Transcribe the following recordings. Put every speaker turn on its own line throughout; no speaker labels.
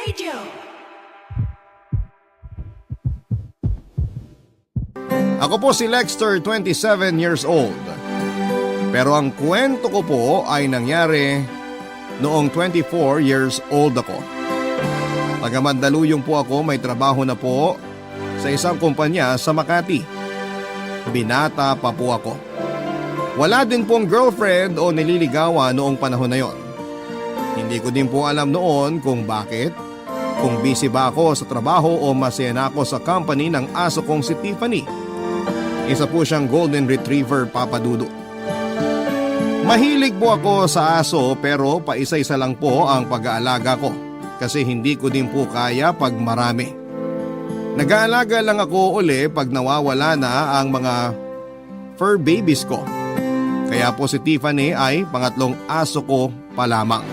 Radio.
Ako po si Lexter, 27 years old. Pero ang kwento ko po ay nangyari noong 24 years old ako. Taga Mandaluyong po ako, may trabaho na po sa isang kumpanya sa Makati. Binata pa po ako. Wala din pong girlfriend o nililigawan noong panahon na yon. Hindi ko din po alam noon kung bakit, kung busy ba ako sa trabaho o masaya na ako sa company ng aso kong si Tiffany. Isa po siyang golden retriever, Papa Dudu. Mahilig po ako sa aso pero paisa-isa lang po ang pag-aalaga ko kasi hindi ko din po kaya pag marami. Nag-aalaga lang ako uli pag nawawala na ang mga fur babies ko. Kaya po si Tiffany ay pangatlong aso ko pa lamang.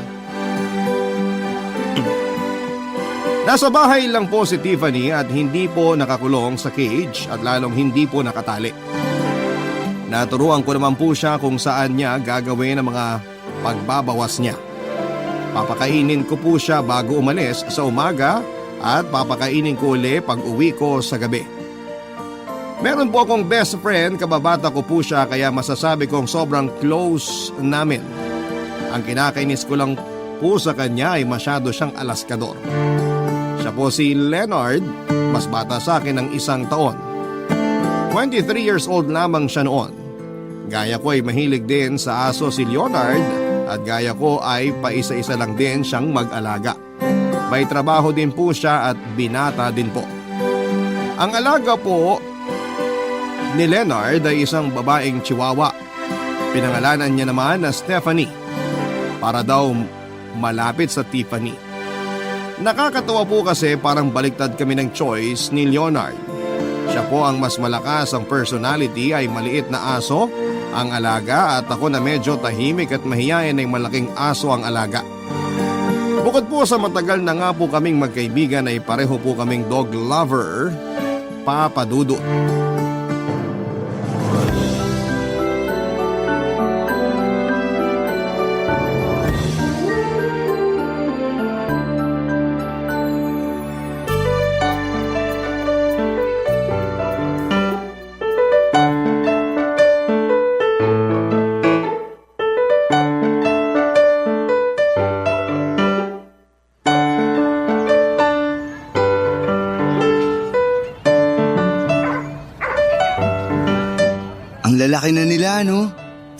Nasa bahay lang po si Tiffany at hindi po nakakulong sa cage at lalong hindi po nakatali. Naturuan ko naman po siya kung saan niya gagawin ang mga pagbabawas niya. Papakainin ko po siya bago umalis sa umaga at papakainin ko uli pag uwi ko sa gabi. Meron po akong best friend, kababata ko po siya kaya masasabi kong sobrang close namin. Ang kinakainis ko lang po sa kanya ay masyado siyang alaskador. Siya po si Leonard, mas bata sa akin ng 1 taon. 23 years old lamang siya noon. Gaya ko ay mahilig din sa aso si Leonard at gaya ko ay paisa-isa lang din siyang mag-alaga. May trabaho din po siya at binata din po. Ang alaga po ni Leonard ay isang babaeng chihuahua. Pinangalanan niya naman na Stephanie para daw malapit sa Tiffany. Nakakatawa po kasi parang baliktad kami ng choice ni Leonard. Siya po ang mas malakas ang personality ay maliit na aso ang alaga at ako na medyo tahimik at mahiyain ay malaking aso ang alaga. Bukod po sa matagal na nga po kaming magkaibigan ay pareho po kaming dog lover, Papa Dudu.
Lalaki na nila, no?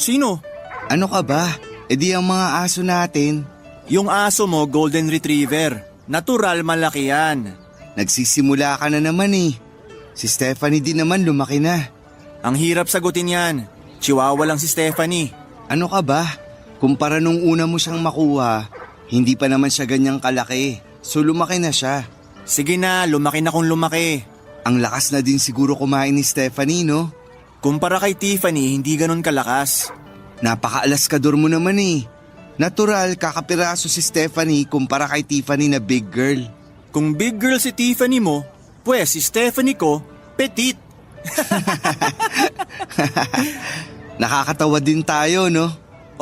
Sino?
Ano ka ba? E di ang mga aso natin.
Yung aso mo, Golden Retriever. Natural malaki yan.
Nagsisimula ka na naman eh. Si Stephanie din naman lumaki na.
Ang hirap sagutin yan. Chihuahua lang si Stephanie.
Ano ka ba? Kumpara nung una mo siyang makuha, hindi pa naman siya ganyang kalaki. So lumaki na siya.
Sige na, lumaki na kung lumaki.
Ang lakas na din siguro kumain ni Stephanie, no?
Kumpara kay Tiffany, hindi ganun kalakas.
Napaka-alaskador mo naman eh. Natural, kakapiraso si Stephanie kumpara kay Tiffany na big girl.
Kung big girl si Tiffany mo, pues si Stephanie ko, petite.
Nakakatawa din tayo, no?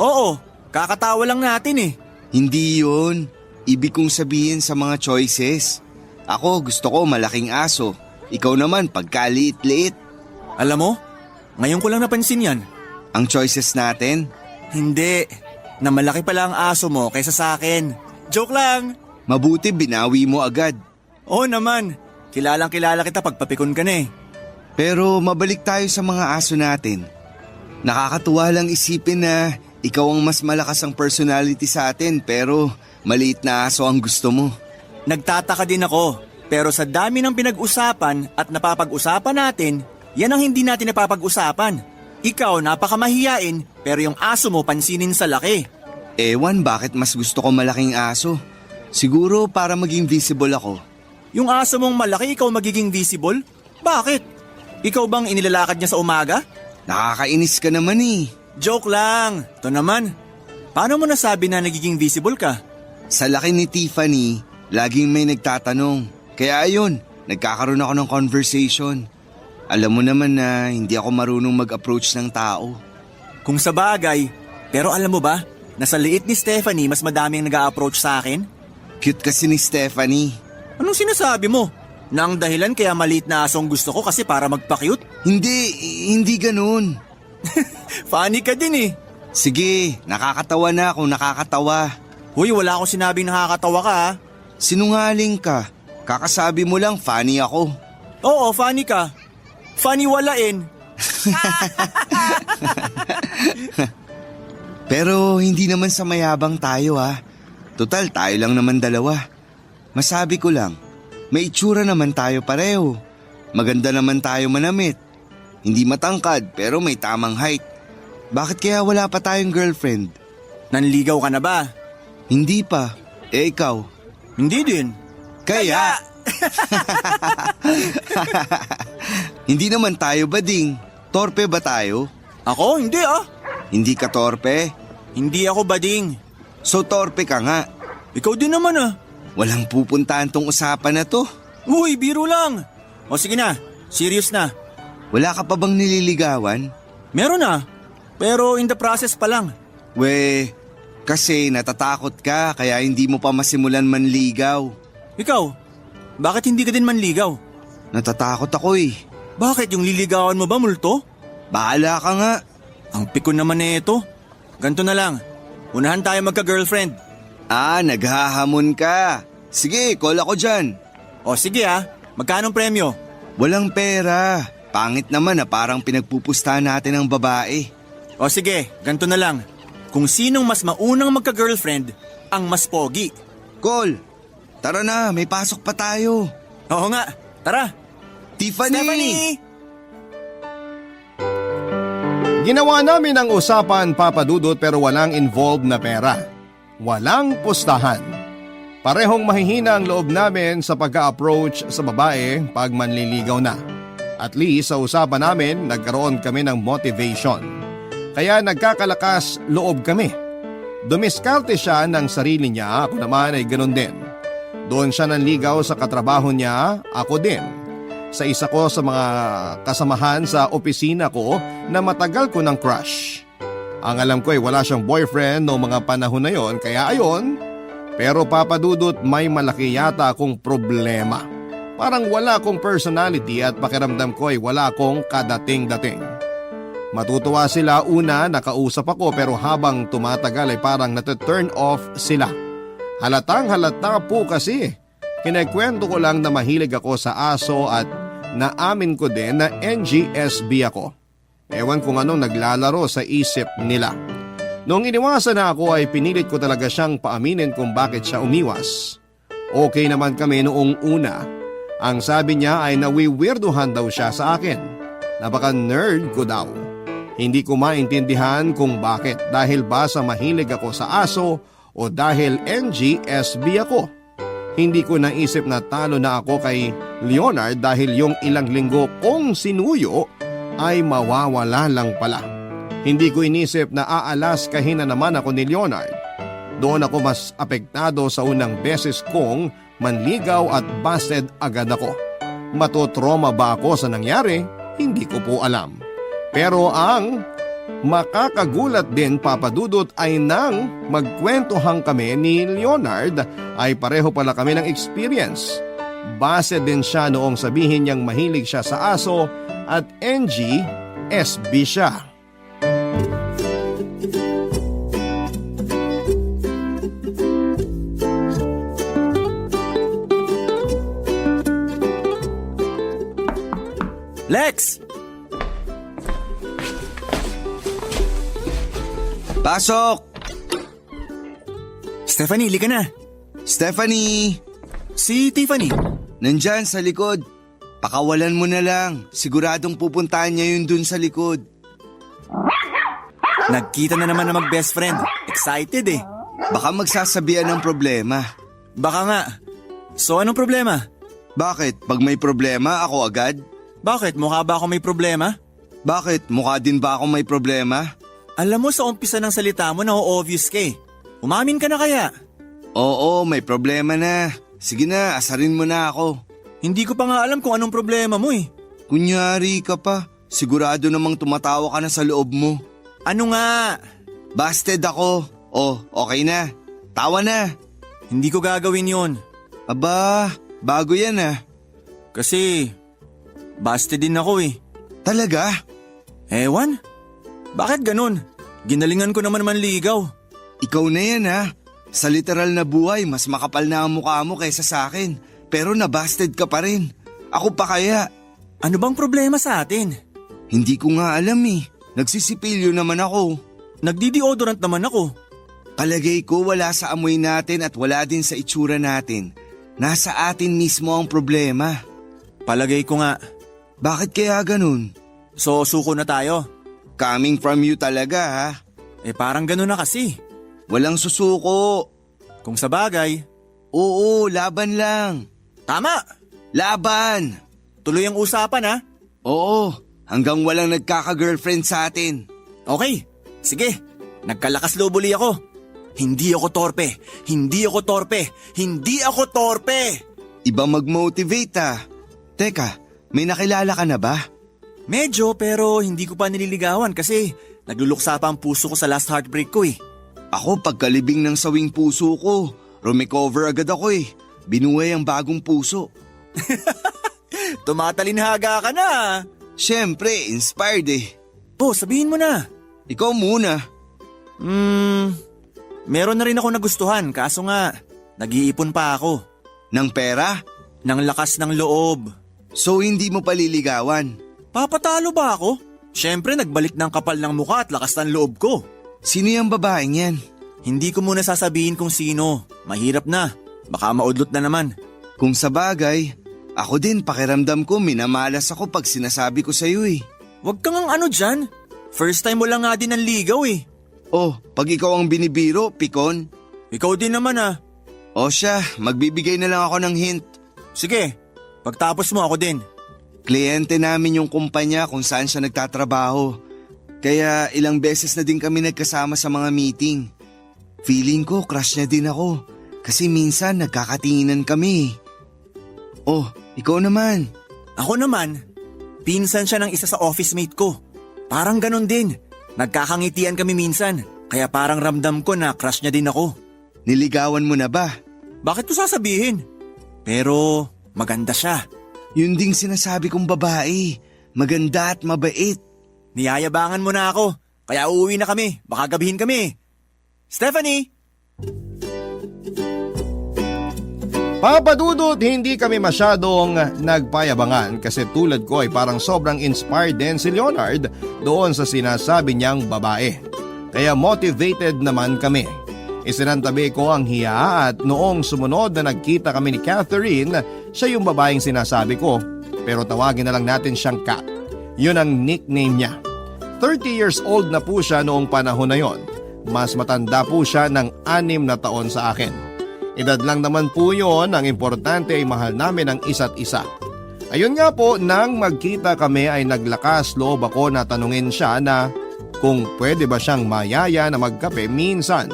Oo, kakatawa lang natin eh.
Hindi yun. Ibig kong sabihin sa mga choices. Ako gusto ko malaking aso. Ikaw naman pagkaliit-liit.
Alam mo, ngayon ko lang napansin yan.
Ang choices natin?
Hindi, na malaki pala ang aso mo kaysa sa akin. Joke lang.
Mabuti binawi mo agad.
Oo naman, kilalang kilala kita pagpapikon ka na eh.
Pero mabalik tayo sa mga aso natin. Nakakatuwa lang isipin na ikaw ang mas malakas ang personality sa atin pero maliit na aso ang gusto mo.
Nagtataka din ako, pero sa dami ng pinag-usapan at napapag-usapan natin, yan ang hindi natin napapag-usapan. Ikaw napakamahiyain pero yung aso mo pansinin sa laki.
Ewan bakit mas gusto ko malaking aso. Siguro para maging visible ako.
Yung aso mong malaki ikaw magiging visible? Bakit? Ikaw bang inilalakad niya sa umaga?
Nakakainis ka naman eh.
Joke lang. Ito naman. Paano mo nasabi na nagiging visible ka?
Sa laki ni Tiffany, laging may nagtatanong. Kaya ayun, nagkakaroon ako ng conversation. Alam mo naman na hindi ako marunong mag-approach ng tao.
Kung sa bagay, pero alam mo ba, na sa liit ni Stephanie mas madaming nag-a-approach sa akin?
Cute kasi ni Stephanie.
Anong sinasabi mo? Na ang dahilan kaya maliit na asong gusto ko kasi para magpa-cute?
Hindi ganun.
Funny ka din eh.
Sige, nakakatawa na kung nakakatawa.
Hoy, wala akong sinabing nakakatawa ka ha.
Sinungaling ka. Kakasabi mo lang funny ako.
Oo, funny ka. Funny walain.
Pero hindi naman sa mayabang tayo ha. Total, tayo lang naman dalawa. Masabi ko lang, may itsura naman tayo pareho. Maganda naman tayo manamit. Hindi matangkad pero may tamang height. Bakit kaya wala pa tayong girlfriend?
Nanligaw ka na ba?
Hindi pa. Eh ikaw?
Hindi din.
Kaya? Hindi naman tayo bading. Torpe ba tayo?
Ako? Hindi ah.
Hindi ka torpe?
Hindi ako bading.
So torpe ka nga.
Ikaw din naman ah.
Walang pupuntahan tong usapan na to.
Uy, biro lang. O sige na, serious na.
Wala ka pa bang nililigawan?
Meron na, pero in the process pa lang.
Kasi natatakot ka kaya hindi mo pa masimulan manligaw.
Ikaw, bakit hindi ka din manligaw?
Natatakot ako eh.
Bakit yung liligawan mo ba multo?
Bahala ka nga.
Ang pikon naman na ito. Ganto na lang, unahan tayo magka-girlfriend.
Naghahamon ka. Sige, call ako dyan.
O sige ah, magkano premyo?
Walang pera. Pangit naman na parang pinagpupustahan natin ang babae.
O sige, ganto na lang. Kung sinong mas maunang magka-girlfriend, ang mas pogi.
Call. Tara na, may pasok pa tayo.
Oo nga, tara.
Tiffany!
Ginawa namin ang usapan, Papa Dudut, pero walang involved na pera. Walang pustahan. Parehong mahihina ang loob namin sa pagka-approach sa babae pag manliligaw na. At least sa usapan namin, nagkaroon kami ng motivation. Kaya nagkakalakas loob kami. Dumiskarte siya ng sarili niya, ako naman ay ganun din. Doon siya nanligaw sa katrabaho niya, ako din. Sa isa ko sa mga kasamahan sa opisina ko na matagal ko ng crush. Ang alam ko ay wala siyang boyfriend noong mga panahon na yon, kaya ayon. Pero Papa Dudut, may malaki yata akong problema. Parang wala akong personality at pakiramdam ko ay wala akong kadating-dating. Matutuwa sila una nakausap ako pero habang tumatagal ay parang nata-turn off sila. Halatang halata po kasi. Kinikwento ko lang na mahilig ako sa aso at naamin ko din na NGSB ako. Ewan kung anong naglalaro sa isip nila. Noong iniwasan na ako ay pinilit ko talaga siyang paaminin kung bakit siya umiwas. Okay naman kami noong una. Ang sabi niya ay nawiwirduhan daw siya sa akin. Napaka-nerd ko daw. Hindi ko maintindihan kung bakit, dahil ba sa mahilig ako sa aso o dahil NGSB ako. Hindi ko naisip na talo na ako kay Leonard dahil yung ilang linggo kong sinuyo ay mawawala lang pala. Hindi ko inisip na aalas-kahin na naman ako ni Leonard. Doon ako mas apektado sa unang beses kong manligaw at busted agad ako. Matotrauma ba ako sa nangyari? Hindi ko po alam. Pero ang makakagulat din, Papa Dudut, ay nang magkwentuhan kami ni Leonard ay pareho pala kami ng experience. Base din siya noong sabihin niyang mahilig siya sa aso at NG-SB siya.
Lex!
Pasok!
Stephanie, lika na.
Stephanie!
Si Tiffany.
Nandyan sa likod. Pakawalan mo na lang. Siguradong pupuntahan niya yun dun sa likod.
Nagkita na naman na mag-best friend. Excited eh.
Baka magsasabihan ng problema.
Baka nga. So anong problema?
Bakit? Pag may problema, ako agad?
Bakit? Mukha ba ako may problema?
Bakit? Mukha din ba ako may problema?
Alam mo sa umpisa ng salita mo na obvious ka eh. Umamin ka na kaya?
Oo, may problema na. Sige na, asarin mo na ako.
Hindi ko pa nga alam kung anong problema mo eh.
Kunyari ka pa. Sigurado namang tumatawa ka na sa loob mo.
Ano nga?
Busted ako. Oh, okay na. Tawa na.
Hindi ko gagawin yon.
Aba, bago yan ah.
Kasi, busted din ako eh.
Talaga?
Ewan? Bakit ganun? Ginalingan ko naman manligaw.
Ikaw na yan ah. Sa literal na buhay, mas makapal na ang mukha mo kaysa sa akin. Pero nabasted ka pa rin. Ako pa kaya.
Ano bang problema sa atin?
Hindi ko nga alam eh. Nagsisipilyo naman ako.
Nagdi-deodorant naman ako.
Palagay ko wala sa amoy natin at wala din sa itsura natin. Nasa atin mismo ang problema.
Palagay ko nga.
Bakit kaya ganun?
So, suko na tayo.
Coming from you talaga ha.
Parang ganun na kasi.
Walang susuko.
Kung sa bagay.
Oo, laban lang.
Tama!
Laban!
Tuloy ang usapan ha.
Oo, hanggang walang nagkaka-girlfriend sa atin.
Okay, sige. Nagkalakas loob uli ako. Hindi ako torpe. Hindi ako torpe. Hindi ako torpe!
Iba mag-motivate ah. Teka, may nakilala ka na ba?
Medyo pero hindi ko pa nililigawan kasi nagluluksa pa ang puso ko sa last heartbreak ko eh.
Ako pagkalibing ng sawing puso ko, rumecover agad ako eh. Binuhay ang bagong puso.
Tumatalinhaga ka na.
Siyempre, inspired eh.
Sabihin mo na.
Ikaw muna.
Meron na rin ako nagustuhan kaso nga nag-iipon pa ako.
Ng pera?
Ng lakas ng loob.
So hindi mo paliligawan?
Papatalo ba ako? Siyempre nagbalik ng kapal ng mukha at lakas ng loob ko.
Sino yung babaeng yan?
Hindi ko muna sasabihin kung sino. Mahirap na. Baka maudlot na naman.
Kung sa bagay, ako din pakiramdam ko minamalas ako pag sinasabi ko sa'yo eh.
Huwag kang ang ano dyan. First time mo lang nga din ang ligaw eh.
Oh, pag ikaw ang binibiro, pikon.
Ikaw din naman ah.
O siya, magbibigay na lang ako ng hint.
Sige, pagtapos mo ako din.
Kliyente namin yung kumpanya kung saan siya nagtatrabaho. Kaya ilang beses na din kami nagkasama sa mga meeting. Feeling ko crush niya din ako. Kasi minsan nagkakatinginan kami. Oh, ikaw naman.
Ako naman, pinsan siya ng isa sa office mate ko. Parang ganon din. Nagkakangitian kami minsan. Kaya parang ramdam ko na crush niya din ako.
Niligawan mo na ba?
Bakit ko sasabihin? Pero maganda siya.
Yun ding sinasabi kong babae. Maganda at mabait.
Niyayabangan mo na ako. Kaya uuwi na kami. Baka gabihin kami. Stephanie!
Papadudot, hindi kami masyadong nagpayabangan kasi tulad ko ay parang sobrang inspired din si Leonard doon sa sinasabi niyang babae. Kaya motivated naman kami. Isinantabi ko ang hiya at noong sumunod na nagkita kami ni Catherine, siya yung babaeng sinasabi ko. Pero tawagin na lang natin siyang Kat. Yun ang nickname niya. 30 years old na po siya noong panahon na yon. Mas matanda po siya ng 6 na taon sa akin. Edad lang naman po yon, ang importante ay mahal namin ang isa't isa. Ayun nga po, nang magkita kami ay naglakas loob ako na tanungin siya na kung pwede ba siyang mayaya na magkape minsan.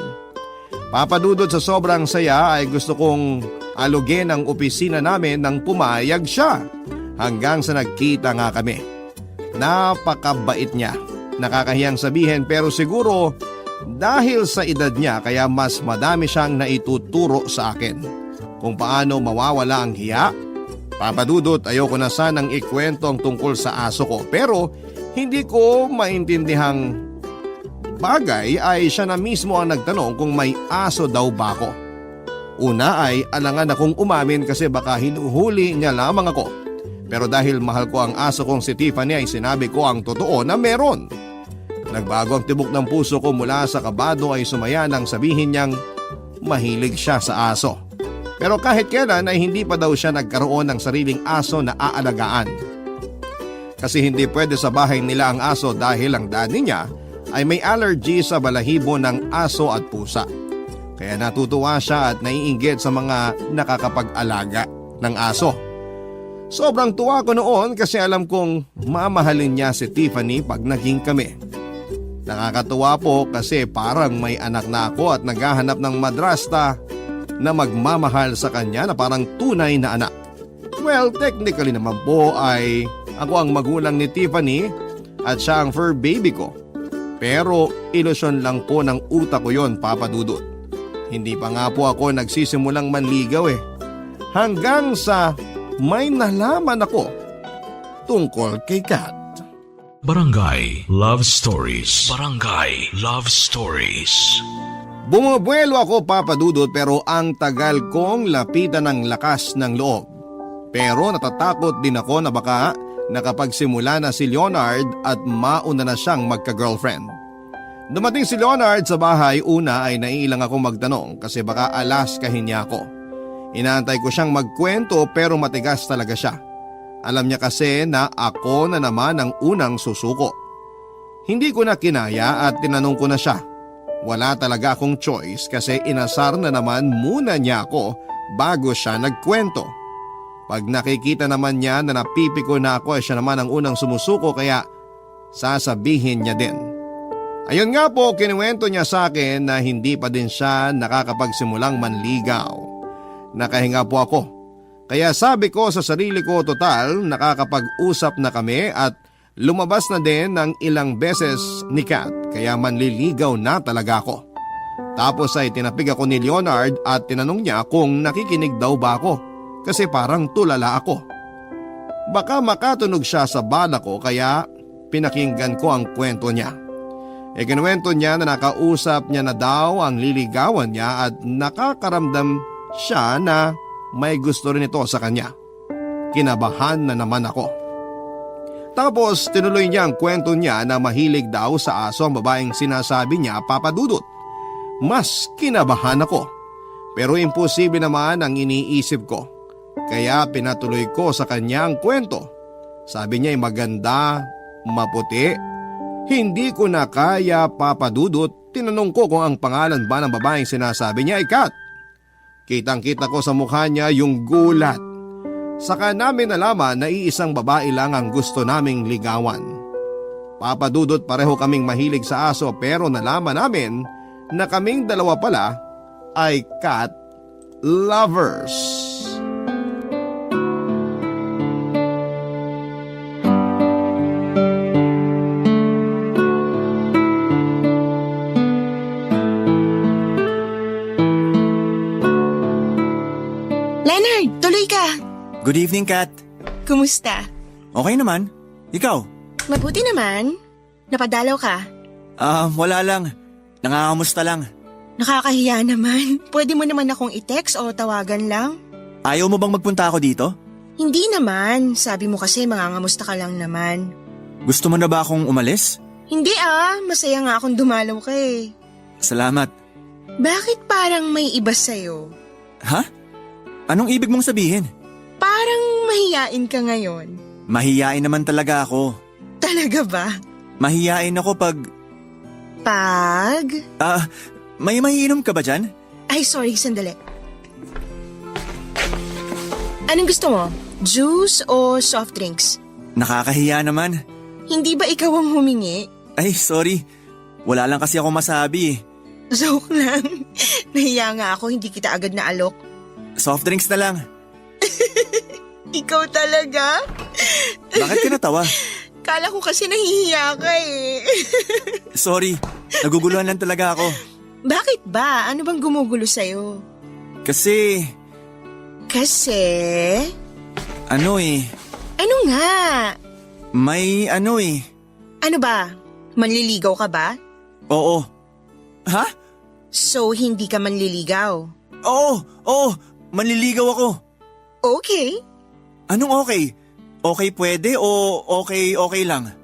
Papadudod sa sobrang saya ay gusto kong alugin ang opisina namin nang pumayag siya. Hanggang sa nagkita nga kami. Napakabait niya. Nakakahiyang sabihin pero siguro dahil sa edad niya kaya mas madami siyang naituturo sa akin. Kung paano mawawala ang hiya. Papadudot, ayoko na sanang ikwento ang tungkol sa aso ko pero hindi ko maintindihang bagay ay siya na mismo ang nagtanong kung may aso daw ba ako. Una ay alangan akong umamin kasi baka hinuhuli niya lamang ako. Pero dahil mahal ko ang aso kong si Tiffany ay sinabi ko ang totoo na meron. Nagbago ang tibok ng puso ko mula sa kabado ay sumaya nang sabihin niyang mahilig siya sa aso. Pero kahit kailan ay hindi pa daw siya nagkaroon ng sariling aso na aalagaan. Kasi hindi pwede sa bahay nila ang aso dahil ang daddy niya ay may allergy sa balahibo ng aso at pusa. Kaya natutuwa siya at naiinggit sa mga nakakapag-alaga ng aso. Sobrang tuwa ko noon kasi alam kong mamahalin niya si Tiffany pag naging kami. Nakakatuwa po kasi parang may anak na ako at naghahanap ng madrasta na magmamahal sa kanya na parang tunay na anak. Well, technically naman po ay ako ang magulang ni Tiffany at siya ang fur baby ko. Pero ilusyon lang po ng utak ko yon, Papa Dudut. Hindi pa nga po ako nagsisimulang manligaw eh. Hanggang sa may nalaman ako tungkol kay Kat.
Barangay Love Stories. Barangay Love Stories.
Bumubuelo ako, Papa Dudut, pero ang tagal kong lapitan ng lakas ng loob. Pero natatakot din ako na baka nakapagsimula na si Leonard at mauna na siyang magka-girlfriend. Dumating si Leonard sa bahay, una ay naiilang akong magtanong kasi baka alaskahin niya ako. Inaantay ko siyang magkwento pero matigas talaga siya. Alam niya kasi na ako na naman ang unang susuko. Hindi ko na kinaya at tinanong ko na siya. Wala talaga akong choice kasi inasar na naman muna niya ako bago siya nagkwento. Pag nakikita naman niya na napipiko na ako, siya naman ang unang sumusuko kaya sasabihin niya din. Ayun nga po, kinuwento niya sa akin na hindi pa din siya nakakapagsimulang manligaw. Nakahinga po ako. Kaya sabi ko sa sarili ko, total nakakapag-usap na kami at lumabas na din ng ilang beses ni Kat kaya manliligaw na talaga ako. Tapos ay tinapig ako ni Leonard at tinanong niya kung nakikinig daw ba ako kasi parang tulala ako. Baka makatunog siya sa bala ko kaya pinakinggan ko ang kwento niya. Kinuwento niya na nakausap niya na daw ang liligawan niya at nakakaramdam siya na may gusto rin ito sa kanya. Kinabahan na naman ako. Tapos tinuloy niya ang kwento niya na mahilig daw sa aso ang babaeng sinasabi niya, Papa Dudut. Mas kinabahan ako. Pero imposible naman ang iniisip ko. Kaya pinatuloy ko sa kanya ang kwento. Sabi niya ay maganda, maputi. Hindi ko na kaya, Papa Dudut. Tinanong ko kung ang pangalan ba ng babaeng sinasabi niya ay Kat. Kitang-kita ko sa mukha niya yung gulat. Saka namin nalaman na iisang babae lang ang gusto naming ligawan. Papa Dudut, pareho kaming mahilig sa aso pero nalaman namin na kaming dalawa pala ay cat lovers.
Leonard, tuloy ka.
Good evening, Kat.
Kumusta?
Okay naman. Ikaw?
Mabuti naman. Napadalaw ka.
Wala lang. Nangangamusta lang.
Nakakahiya naman. Pwede mo naman akong i-text o tawagan lang?
Ayaw mo bang magpunta ako dito?
Hindi naman. Sabi mo kasi mangangamusta ka lang naman.
Gusto mo na ba akong umalis?
Hindi masaya nga akong dumalaw ka eh.
Salamat.
Bakit parang may iba sa'yo?
Ha? Anong ibig mong sabihin?
Parang mahiyain ka ngayon.
Mahiyain naman talaga ako.
Talaga ba?
Mahiyain ako pag...
Pag?
May mahiinom ka ba dyan?
Ay, sorry, sandali. Anong gusto mo? Juice o soft drinks?
Nakakahiya naman.
Hindi ba ikaw ang humingi?
Ay, sorry. Wala lang kasi ako masabi.
Joke lang. Nahiya nga ako, hindi kita agad na alok.
Soft drinks na lang.
Ikaw talaga?
Bakit ka natawa?
Kala ko kasi nahihiya ka eh.
Sorry, naguguluhan lang talaga ako.
Bakit ba? Ano bang gumugulo sa'yo?
Kasi...
Ano nga?
May
Ano ba? Manliligaw ka ba?
Oo. Ha?
So, hindi ka manliligaw?
Oo, manliligaw ako.
Okay.
Anong okay? Okay pwede o okay lang?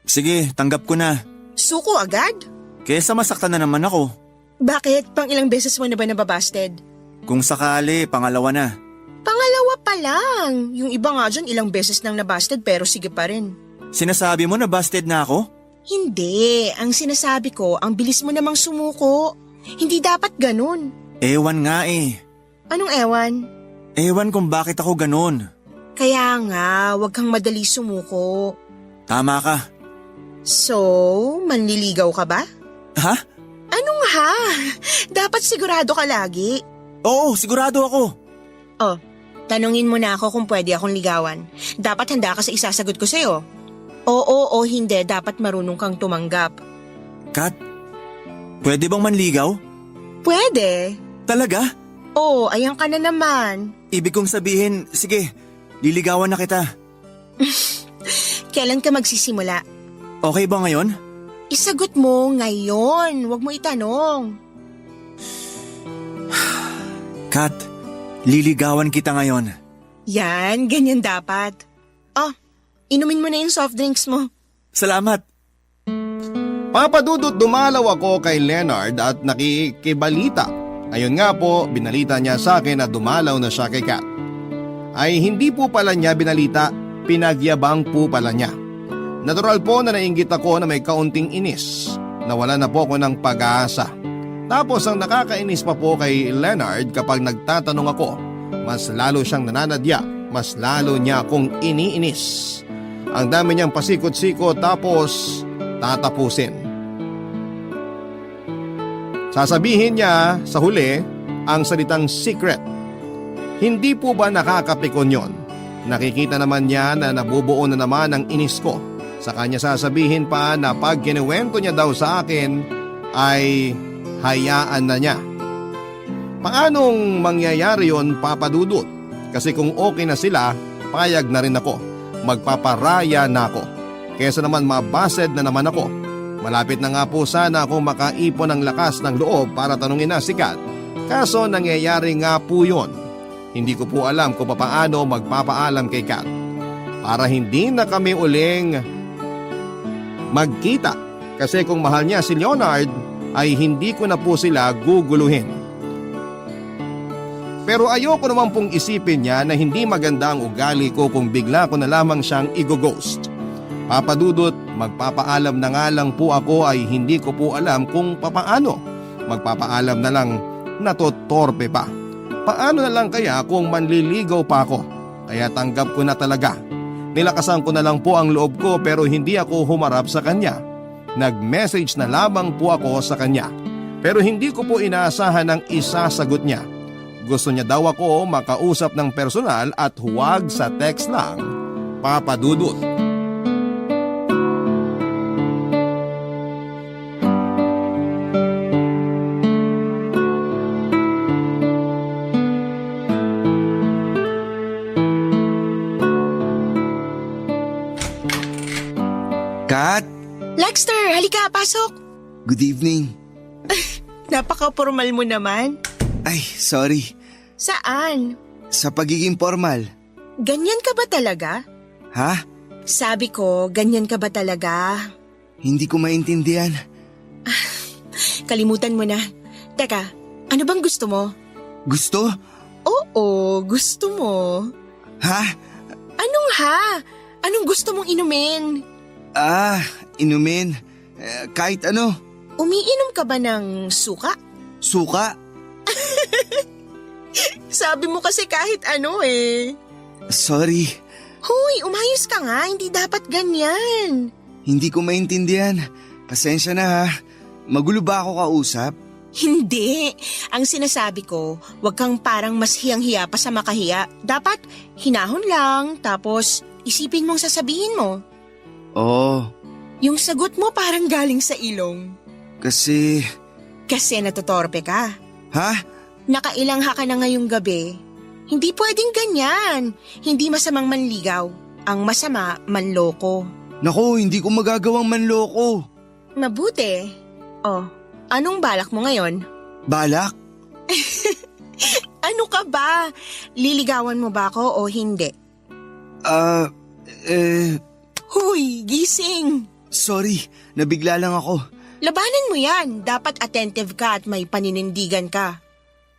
Sige, tanggap ko na.
Suko agad?
Kesa masaktan na naman ako.
Bakit? Pang ilang beses mo na ba nababasted?
Kung sakali, pangalawa na.
Pangalawa pa lang. Yung iba nga dyan ilang beses nang nabasted pero sige pa rin.
Sinasabi mo na busted na ako?
Hindi. Ang sinasabi ko, ang bilis mo namang sumuko. Hindi dapat ganun.
Ewan nga eh.
Anong ewan?
Ewan kung bakit ako ganun.
Kaya nga, wag kang madali sumuko.
Tama ka.
So, manliligaw ka ba?
Ha?
Anong ha? Dapat sigurado ka lagi.
Oo, sigurado ako.
Oh, tanungin mo na ako kung pwede akong ligawan. Dapat handa ka sa isasagot ko sa'yo. Oo o hindi, dapat marunong kang tumanggap.
Kat, Pwede bang manligaw?
Pwede.
Talaga?
Oh, ayan ka na naman.
Ibig kong sabihin, sige, liligawan na kita.
Kailan ka magsisimula?
Okay ba ngayon?
Isagot mo ngayon. Huwag mo itanong.
Kat, liligawan kita ngayon.
Yan, ganyan dapat. Oh, inumin mo na yung soft drinks mo.
Salamat.
Papa Dudut, dumalaw ako kay Leonard at nakikibalita. Ayun nga po, binalita niya sa akin na dumalaw na siya kay Kat. Ay hindi po pala niya binalita, pinagyabang po pala niya. Natural po na nainggit ako na may kaunting inis. Nawala na po ako ng pag-aasa. Tapos ang nakakainis pa po kay Leonard kapag nagtatanong ako, mas lalo siyang nananadya, mas lalo niya akong iniinis. Ang dami niyang pasikot-sikot tapos tatapusin. Sasabihin niya sa huli ang salitang secret. Hindi po ba nakakapikon yon? Nakikita naman niya na nabubuo na naman ang inis ko. Sa kanya sasabihin pa na pag kinuwento niya daw sa akin ay hayaan na niya. Paanong mangyayari yon, Papa Dudut? Kasi kung okay na sila, payag na rin ako. Magpaparaya na ako. Kesa naman mabased na naman ako. Malapit na nga po sana akong makaipon ng lakas ng loob para tanungin na si Kat. Kaso nangyayari nga po yun. Hindi ko po alam kung paano magpapaalam kay Kat. Para hindi na kami uling magkita. Kasi kung mahal niya si Leonard ay hindi ko na po sila guguluhin. Pero ayoko naman pong isipin niya na hindi maganda ang ugali ko kung bigla ko na lamang siyang i-ghost. Papa Dudut, magpapaalam na nga lang po ako ay hindi ko po alam kung papaano. Magpapaalam na lang natotorpe pa. Paano na lang kaya kung manliligaw pa ako? Kaya tanggap ko na talaga. Nilakasan ko na lang po ang loob ko pero hindi ako humarap sa kanya. Nag-message na lamang po ako sa kanya. Pero hindi ko po inaasahan ang isasagot niya. Gusto niya daw ako makausap ng personal at huwag sa text lang. Papa Dudut.
Kat,
Lexter, halika, pasok.
good evening.
Napaka-formal mo naman.
Ay, sorry.
Saan?
Sa pagiging formal.
Ganyan ka ba talaga?
Ha?
Sabi ko, ganyan ka ba talaga?
Hindi ko maintindihan.
Kalimutan mo na. Teka, ano bang gusto mo?
Gusto?
Oo, gusto mo.
Ha?
Anong ha? Anong gusto mong inumin?
Inumin. Kahit ano.
Umiinom ka ba ng suka?
Suka?
Sabi mo kasi kahit ano eh.
Sorry.
Hoy, umayos ka nga, hindi dapat ganyan.
Hindi ko maintindihan. Pasensya na ha. Magulo ba ako kausap?
Hindi. Ang sinasabi ko, wag kang parang mas hiyang-hiya pa sa makahiya. Dapat hinahon lang, tapos isipin mong sasabihin mo.
Oo,
Yung sagot mo parang galing sa ilong.
kasi...
Kasi natutorpe ka.
Ha?
Nakailangha ka na ngayong gabi. Hindi pwedeng ganyan. Hindi masamang manligaw. Ang masama, manloko.
Naku, hindi ko magagawang manloko.
Mabuti. Oh, anong balak mo ngayon?
Balak?
Ano ka ba? Liligawan mo ba ako o hindi? Huy, gising!
Sorry, nabigla lang ako.
Labanan mo yan. Dapat attentive ka at may paninindigan ka.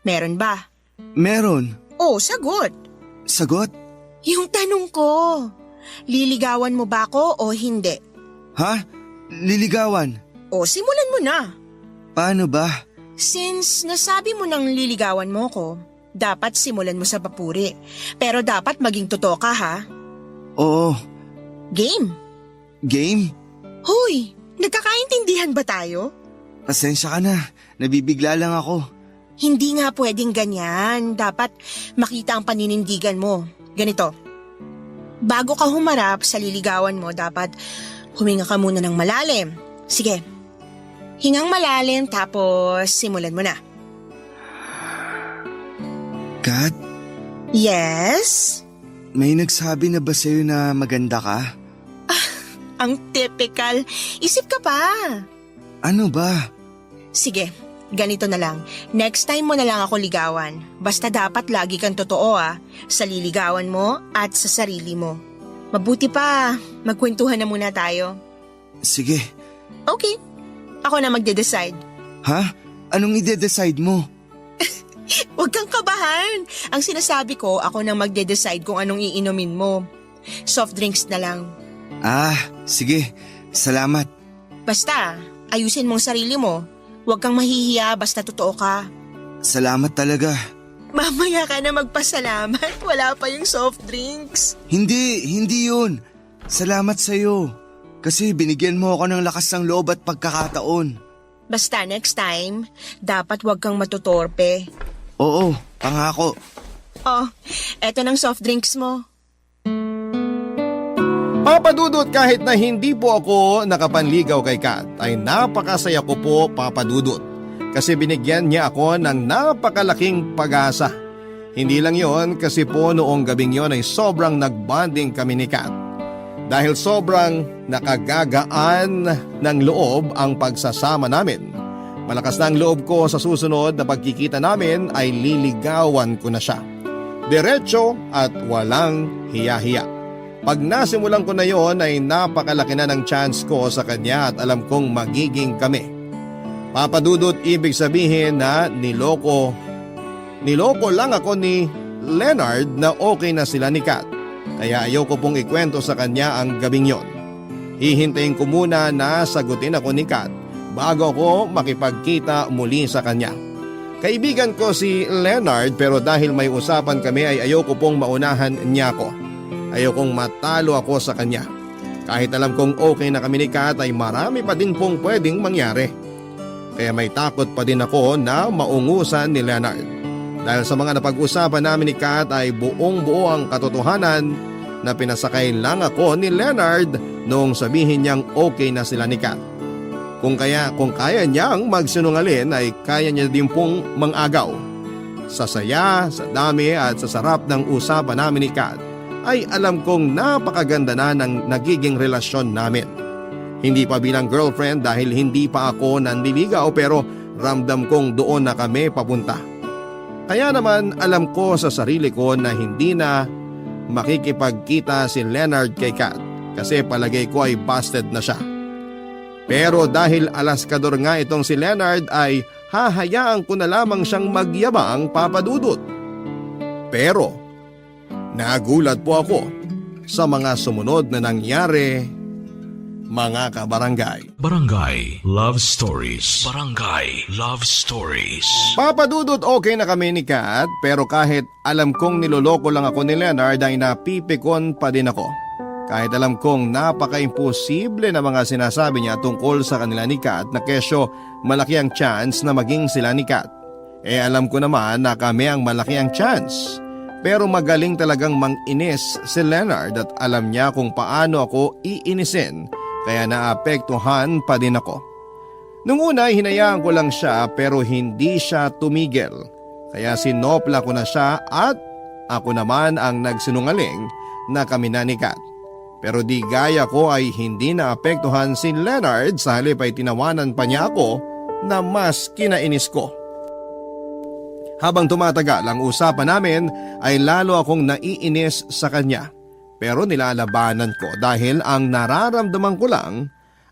Meron ba?
Meron.
Oh, sagot.
Sagot?
Yung tanong ko, liligawan mo ba ako o hindi?
Ha? Liligawan?
O simulan mo na.
Paano ba?
Since nasabi mo nang liligawan mo ko, dapat simulan mo sa papuri. Pero dapat maging totoo ka ha.
Oo.
Game.
Game?
Hoy, nagkakaintindihan ba tayo?
Pasensya ka na. Nabibigla lang ako.
Hindi nga pwedeng ganyan. Dapat makita ang paninindigan mo. Ganito. Bago ka humarap sa liligawan mo, dapat huminga ka muna ng malalim. Sige. Hingang malalim tapos simulan mo na.
Kat,
Yes?
may nagsabi na ba sa'yo na maganda ka?
Ang typical. Isip ka pa.
Ano ba?
Sige, ganito na lang. Next time mo na lang ako ligawan. Basta dapat lagi kang totoo sa liligawan mo at sa sarili mo. Mabuti pa, magkwentuhan na muna tayo.
Sige.
Okay, ako na magde-decide.
Ha? Anong ide-decide mo?
Huwag kang kabahan. Ang sinasabi ko, ako nang magde-decide kung anong iinumin mo. Soft drinks na lang.
Sige. Salamat.
Basta, ayusin mong sarili mo. Huwag kang mahihiya basta totoo ka.
Salamat talaga.
Mamaya ka na magpasalamat. Wala pa yung soft drinks.
Hindi yun. Salamat sa'yo. Kasi binigyan mo ako ng lakas ng loob at pagkakataon.
Basta next time, dapat huwag kang matutorpe.
Oo, pangako.
Oh, eto ng soft drinks mo.
Papa Dudut, kahit na hindi po ako nakapanligaw kay Kat, ay napakasaya ko po, Papa Dudut. Kasi binigyan niya ako ng napakalaking pag-asa. Hindi lang yon, kasi po noong gabing yon ay sobrang nagbanding kami ni Kat. Dahil sobrang nakagagaan ng loob ang pagsasama namin. Malakas na ang loob ko sa susunod na pagkikita namin ay liligawan ko na siya. Diretso at walang hiya-hiya. Pag nasimulan ko na yon ay napakalaki na ng chance ko sa kanya at alam kong magiging kami. Papa Dudut, ibig sabihin na niloko lang ako ni Leonard na okay na sila ni Kat. Kaya ayoko pong ikwento sa kanya ang gabing yon. Hihintayin ko muna na sagutin ako ni Kat bago ako makipagkita muli sa kanya. Kaibigan ko si Leonard pero dahil may usapan kami ay ayoko pong maunahan niya ako. Ayokong matalo ako sa kanya. Kahit alam kong okay na kami ni Kat ay marami pa din pong pwedeng mangyari. Kaya may takot pa din ako na maungusan ni Leonard. Dahil sa mga napag-usapan namin ni Kat ay buong buo ang katotohanan na pinasakay lang ako ni Leonard noong sabihin niyang okay na sila ni Kat. Kung kaya niyang magsinungaling ay kaya niya din pong mangagaw. Sa saya, sa dami at sa sarap ng usapan namin ni Kat ay alam kong napakaganda na ng nagiging relasyon namin. Hindi pa bilang girlfriend dahil hindi pa ako nanliligaw pero ramdam kong doon na kami papunta. Kaya naman alam ko sa sarili ko na hindi na makikipagkita si Leonard kay Kat kasi palagay ko ay busted na siya. Pero dahil alaskador nga itong si Leonard ay hahayaan ko na lamang siyang magyabang, Papa Dudut. Pero nagulat po ako sa mga sumunod na nangyari, mga kabarangay.
Barangay Love Stories. Barangay Love Stories.
Papa Dudut, okay na kami ni Kat pero kahit alam kong niloloko lang ako ni Leonard ay napipikon pa din ako. Kahit alam kong napaka-imposible na mga sinasabi niya tungkol sa kanila ni Kat na kesyo malaki ang chance na maging sila ni Kat. Alam ko naman na kami ang malaki ang chance. Pero magaling talagang manginis si Leonard at alam niya kung paano ako iinisin kaya naapektuhan pa din ako. Nung una hinayaan ko lang siya pero hindi siya tumigil. Kaya sinopla ko na siya at ako naman ang nagsinungaling na kami na ni Kat. Pero di gaya ko ay hindi naapektuhan si Leonard sa halip ay tinawanan pa niya ako na mas kinainis ko. Habang tumatagal ang usapan namin ay lalo akong naiinis sa kanya. Pero nilalabanan ko dahil ang nararamdaman ko lang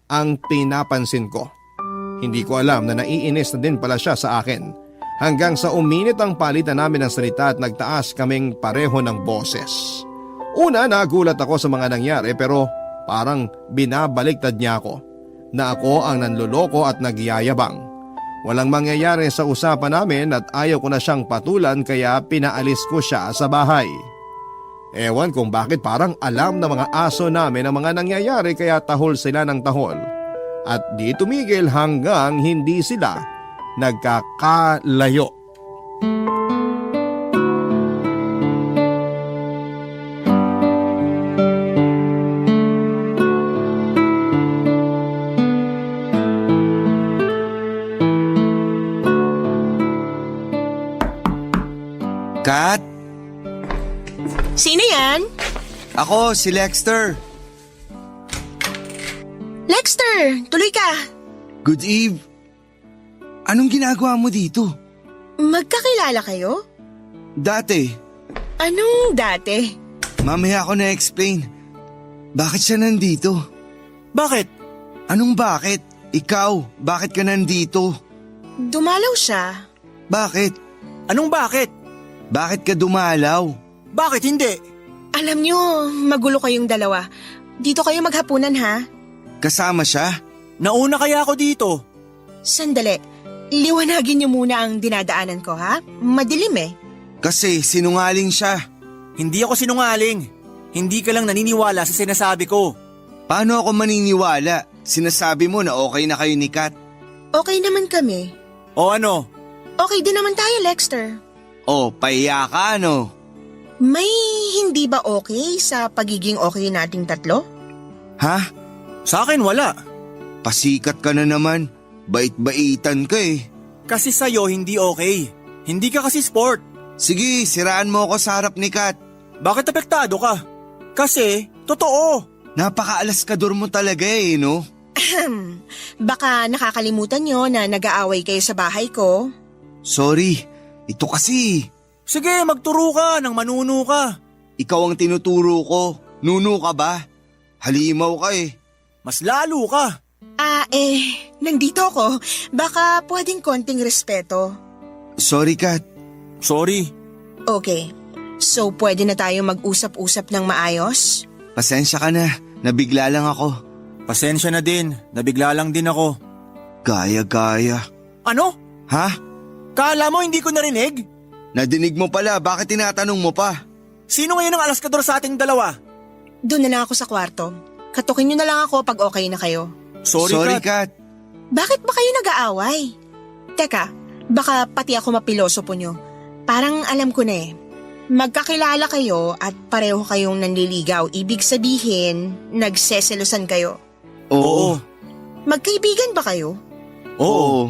ang pinapansin ko. Hindi ko alam na naiinis na din pala siya sa akin. Hanggang sa uminit ang palitan namin ng salita at nagtaas kaming pareho ng boses. Una nagulat ako sa mga nangyari pero parang binabaliktad niya ako. Na ako ang nanloloko at nagyayabang. Walang mangyayari sa usapan namin at ayaw ko na siyang patulan kaya pinaalis ko siya sa bahay. Ewan kung bakit parang alam ng mga aso namin ang mga nangyayari kaya tahol sila ng tahol. At di tumigil hanggang hindi sila nagkakalayo.
Kat,
Sino yan?
ako si Lexter.
Lexter, tuloy ka.
Good eve. Anong ginagawa mo dito?
Magkakilala kayo?
Dati,
Anong dati?
mamaya ako na-explain. Bakit siya nandito?
Bakit?
Anong bakit? Ikaw, bakit ka nandito?
Dumalaw siya.
Bakit?
Anong bakit?
Bakit ka dumalaw?
Bakit hindi?
Alam nyo, magulo kayong dalawa. Dito kayo maghapunan ha?
Kasama siya?
Nauna kaya ako dito.
Sandali, liwanagin nyo muna ang dinadaanan ko ha? Madilim eh.
Kasi sinungaling siya.
Hindi ako sinungaling. Hindi ka lang naniniwala sa sinasabi ko.
Paano ako maniniwala? Sinasabi mo na okay na kayo ni Kat.
Okay naman kami.
O ano?
Okay din naman tayo, Lexter.
Oh, pahiya ka ano?
May hindi ba okay sa pagiging okay nating tatlo?
Ha?
Sa akin wala.
Pasikat ka na naman. Bait-baitan ka eh.
Kasi sa'yo hindi okay. Hindi ka kasi sport.
Sige, siraan mo ako sa harap ni Kat.
Bakit apektado ka? Kasi, totoo.
Napaka-alaskador mo talaga eh, no?
Baka nakakalimutan nyo na nag-aaway kayo sa bahay ko.
Sorry, ito kasi.
Sige, magturo ka nang manuno ka.
Ikaw ang tinuturo ko. Nuno ka ba? Halimaw ka eh.
Mas lalo ka.
Nandito ako. Baka pwedeng konting respeto.
Sorry, Kat.
Sorry.
Okay, so pwede na tayo mag-usap-usap ng maayos?
Pasensya ka na. Nabigla lang ako.
Pasensya na din. Nabigla lang din ako.
Gaya-gaya.
Ano?
Ha?
Kala mo hindi ko narinig?
Nadinig mo pala, bakit tinatanong mo pa?
Sino ngayon ang alaskador sa ating dalawa?
Doon na lang ako sa kwarto. Katukin nyo na lang ako pag okay na kayo.
Sorry, Kat.
Kat.
Bakit ba kayo nag-aaway? Teka, baka pati ako mapilosopo nyo. Parang alam ko na eh. Magkakilala kayo at pareho kayong nanliligaw. Ibig sabihin, nagseselosan kayo.
Oo.
Magkaibigan ba kayo?
Oo.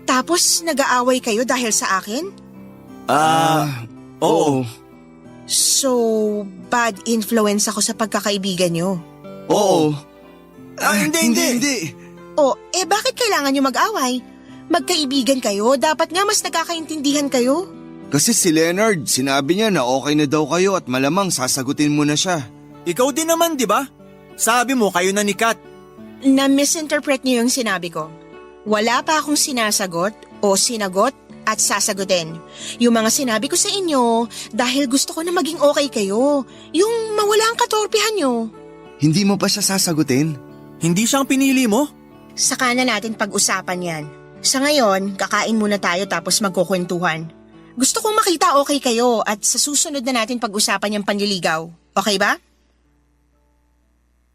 Tapos nag-aaway kayo dahil sa akin?
Oo.
So, bad influence ako sa pagkakaibigan nyo.
Oo.
Hindi.
Bakit kailangan nyo mag-away? Magkaibigan kayo, dapat nga mas nagkakaintindihan kayo.
Kasi si Leonard, sinabi niya na okay na daw kayo at malamang sasagutin mo na siya.
Ikaw din naman, di ba? Sabi mo kayo na ni Kat.
Na-misinterpret niyo yung sinabi ko. Wala pa akong sinasagot o sinagot at sasagutin. Yung mga sinabi ko sa inyo dahil gusto ko na maging okay kayo. Yung mawala ang katorpihan nyo.
Hindi mo pa siya sasagutin?
Hindi siyang pinili mo?
Saka na natin pag-usapan yan. Sa ngayon, kakain muna tayo tapos magkukwentuhan. Gusto kong makita okay kayo at sa susunod na natin pag-usapan yung panliligaw. Okay ba?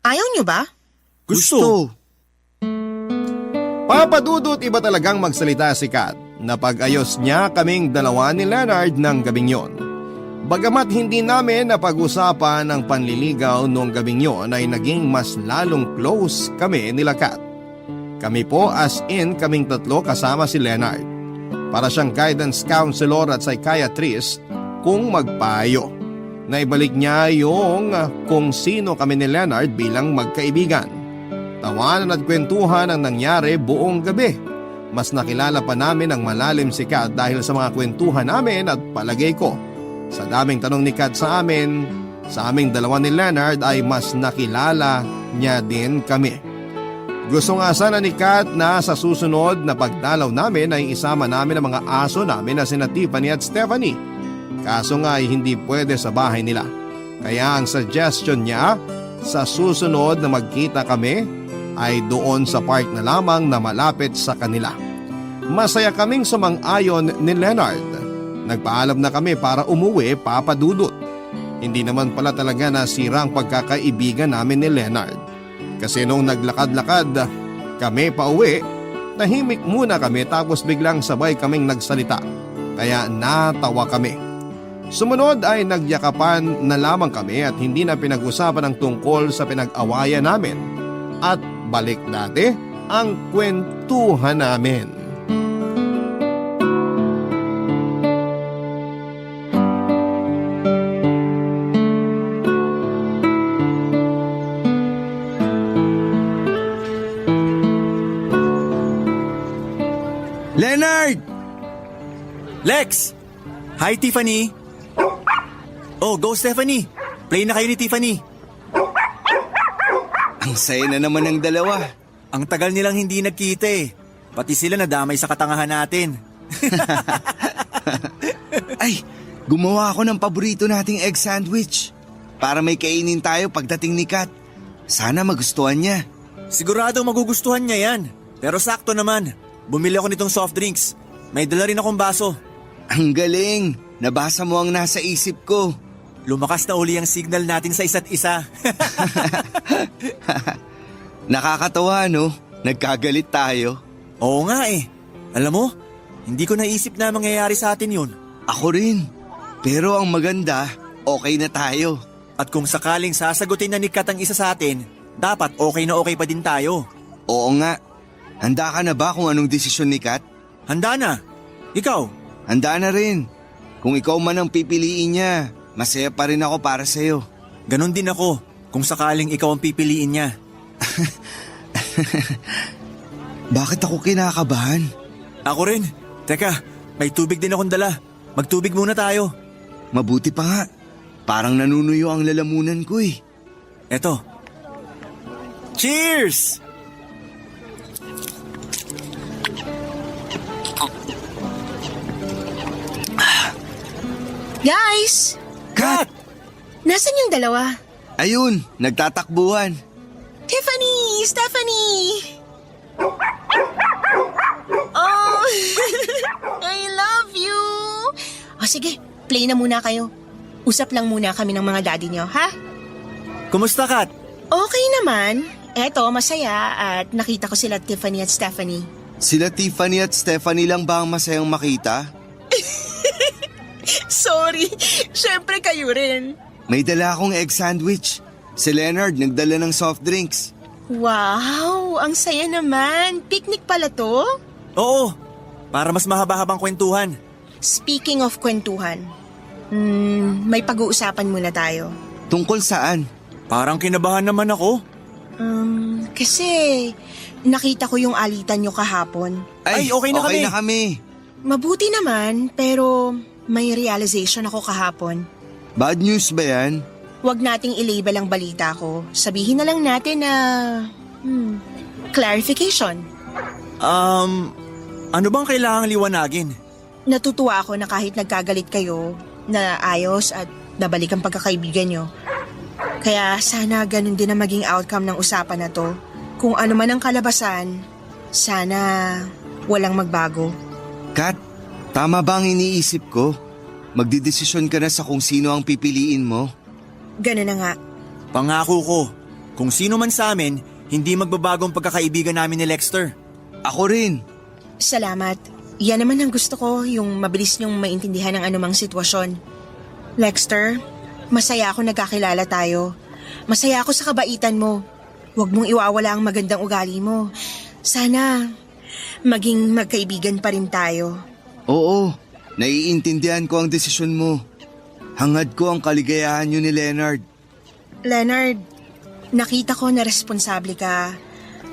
Ayaw nyo ba?
Gusto.
Papadudot iba talagang magsalita si Kat na pag-ayos niya kaming dalawa ni Leonard ng gabing yon. Bagamat hindi namin napag-usapan ang panliligaw noong gabing yon ay naging mas lalong close kami nila Kat. Kami po as in kaming tatlo kasama si Leonard. Para siyang guidance counselor at psychiatrist kung magpayo. Naibalik niya yung kung sino kami ni Leonard bilang magkaibigan. Tawanan at kwentuhan ang nangyari buong gabi. Mas nakilala pa namin ang malalim si Kat dahil sa mga kwentuhan namin at palagay ko. Sa daming tanong ni Kat sa aming dalawa ni Leonard ay mas nakilala niya din kami. Gusto nga sana ni Kat na sa susunod na pagdalaw namin ay isama namin ang mga aso namin na sina Tiffany at Stephanie. Kaso nga ay hindi pwede sa bahay nila. Kaya ang suggestion niya, sa susunod na magkita kami ay doon sa park na lamang na malapit sa kanila. Masaya kaming sumang-ayon ni Leonard. Nagpaalam na kami para umuwi, papadudot. Hindi naman pala talaga nasira ang pagkakaibigan namin ni Leonard. Kasi nung naglakad-lakad kami pa uwi, tahimik muna kami tapos biglang sabay kaming nagsalita. Kaya natawa kami. Sumunod ay nagyakapan na lamang kami at hindi na pinag-usapan ang tungkol sa pinag-awayan namin. At balik dati ang kwentuhan namin.
Lex! Hi, Tiffany! Oh, go Stephanie! Play na kayo ni Tiffany.
Ang saya na naman ng dalawa.
Ang tagal nilang hindi nagkita eh. Pati sila nadamay sa katangahan natin.
Ay, gumawa ako ng paborito nating egg sandwich. Para may kainin tayo pagdating ni Kat. Sana magustuhan niya.
Sigurado magugustuhan niya yan. Pero sakto naman. Bumili ako nitong soft drinks. May dala rin akong baso.
Ang galing! Nabasa mo ang nasa isip ko.
Lumakas na uli ang signal natin sa isa't isa.
Nakakatawa, no? Nagkagalit tayo.
Oo nga eh. Alam mo, hindi ko naisip na mangyayari sa atin yun.
Ako rin. Pero ang maganda, okay na tayo.
At kung sakaling sasagutin na ni Kat ang isa sa atin, dapat okay na okay pa din tayo.
Oo nga. Handa ka na ba kung anong desisyon ni Kat?
Handa na. Ikaw?
Handa na rin. Kung ikaw man ang pipiliin niya, masaya pa rin ako para sa'yo.
Ganon din ako kung sakaling ikaw ang pipiliin niya.
Bakit ako kinakabahan?
Ako rin. Teka, may tubig din akong dala. Magtubig muna tayo.
Mabuti pa nga. Parang nanunuyo ang lalamunan ko eh.
Eto. Cheers!
Guys!
Kat!
Nasaan yung dalawa?
Ayun, nagtatakbuhan.
Tiffany! Stephanie! Oh! I love you! O sige, play na muna kayo. Usap lang muna kami ng mga daddy niyo, ha?
Kumusta, Kat?
Okay naman. Eto, masaya at nakita ko sila Tiffany at Stephanie.
Sila Tiffany at Stephanie lang ba ang masayang makita?
Sorry, syempre kayo rin.
May dala akong egg sandwich. Si Leonard nagdala ng soft drinks.
Wow, ang saya naman. Picnic pala to?
Oo, para mas mahaba-habang kwentuhan.
Speaking of kwentuhan, may pag-uusapan muna tayo.
Tungkol saan?
Parang kinabahan naman ako.
Kasi nakita ko yung alitan nyo kahapon.
Ay, okay na kami.
na kami.
Mabuti naman, pero may realization ako kahapon.
Bad news ba yan?
Huwag nating i-label ang balita ko. Sabihin na lang natin na... clarification.
Ano bang kailangang liwanagin?
Natutuwa ako na kahit nagkagalit kayo, na ayos at nabalik ang pagkakaibigan nyo. Kaya sana ganun din ang maging outcome ng usapan na to. Kung ano man ang kalabasan, sana walang magbago.
Kat, tama ba ang iniisip ko? Magdidesisyon ka na sa kung sino ang pipiliin mo?
Ganun na nga.
Pangako ko, kung sino man sa amin, hindi magbabagong pagkakaibigan namin ni Lexter.
Ako rin.
Salamat. Yan naman ang gusto ko, yung mabilis niyong maintindihan ng anumang sitwasyon. Lexter, masaya ako nagkakilala tayo. Masaya ako sa kabaitan mo. Huwag mong iwawala ang magandang ugali mo. Sana maging magkaibigan pa rin tayo.
Oo, naiintindihan ko ang desisyon mo. Hangad ko ang kaligayahan niyo ni Leonard.
Leonard, nakita ko na responsable ka.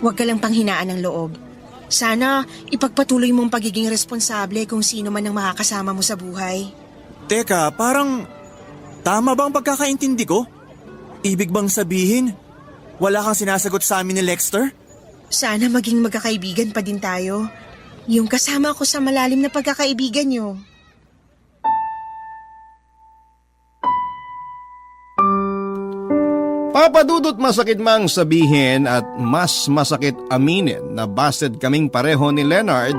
Huwag ka lang panghinaan ng loob. Sana ipagpatuloy mong pagiging responsable kung sino man ang makakasama mo sa buhay.
Teka, parang tama ba ang pagkakaintindi ko? Ibig bang sabihin, wala kang sinasagot sa amin ni Lexter?
Sana maging magkakaibigan pa din tayo. Yung kasama ko sa malalim na pagkakaibigan nyo.
Papadudot masakit mang sabihin at mas masakit aminin na busted kaming pareho ni Leonard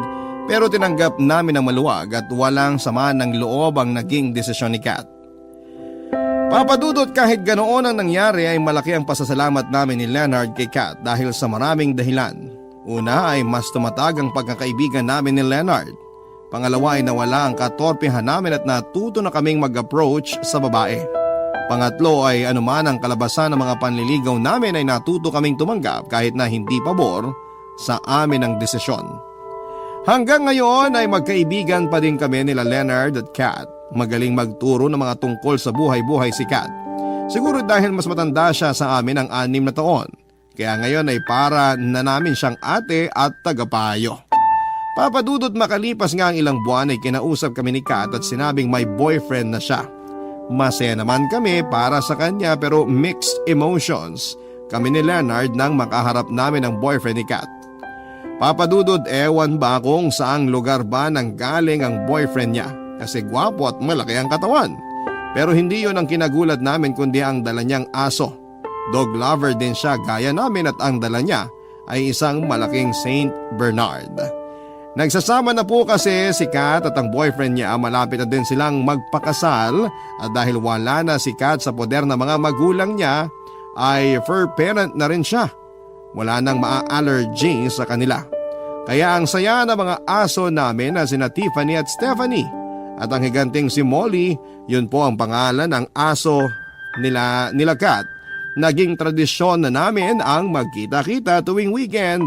pero tinanggap namin ng maluwag at walang sama ng loob ang naging desisyon ni Kat. Papadudot kahit ganoon ang nangyari ay malaki ang pasasalamat namin ni Leonard kay Kat dahil sa maraming dahilan. Una ay mas tumatag ang pagkakaibigan namin ni Leonard. Pangalawa ay nawala ang katorpehan namin at natuto na kaming mag-approach sa babae. Pangatlo ay anuman ang kalabasan ng mga panliligaw namin ay natuto kaming tumanggap kahit na hindi pabor sa amin ang desisyon. Hanggang ngayon ay magkaibigan pa din kami nila Leonard at Kat. Magaling magturo ng mga tungkol sa buhay-buhay si Kat. Siguro dahil mas matanda siya sa amin ng 6 na taon. Kaya ngayon ay para na namin siyang ate at tagapayo. Papadudot makalipas nga ang ilang buwan ay kinausap kami ni Kat at sinabing may boyfriend na siya. Masaya naman kami para sa kanya pero mixed emotions kami ni Leonard nang makaharap namin ang boyfriend ni Kat. Papadudod, ewan ba kung saang lugar ba nang galing ang boyfriend niya kasi gwapo at malaki ang katawan. Pero hindi yon ang kinagulat namin kundi ang dala niyang aso. Dog lover din siya gaya namin at ang dala niya ay isang malaking Saint Bernard. Nagsasama na po kasi si Kat at ang boyfriend niya, malapit na din silang magpakasal at dahil wala na si Kat sa poder ng mga magulang niya ay fur parent na rin siya. Wala nang maa-allergy sa kanila. Kaya ang saya ng mga aso namin na sina Tiffany at Stephanie at ang higanting si Molly, yun po ang pangalan ng aso nila Kat. Naging tradisyon na namin ang magkita-kita tuwing weekend.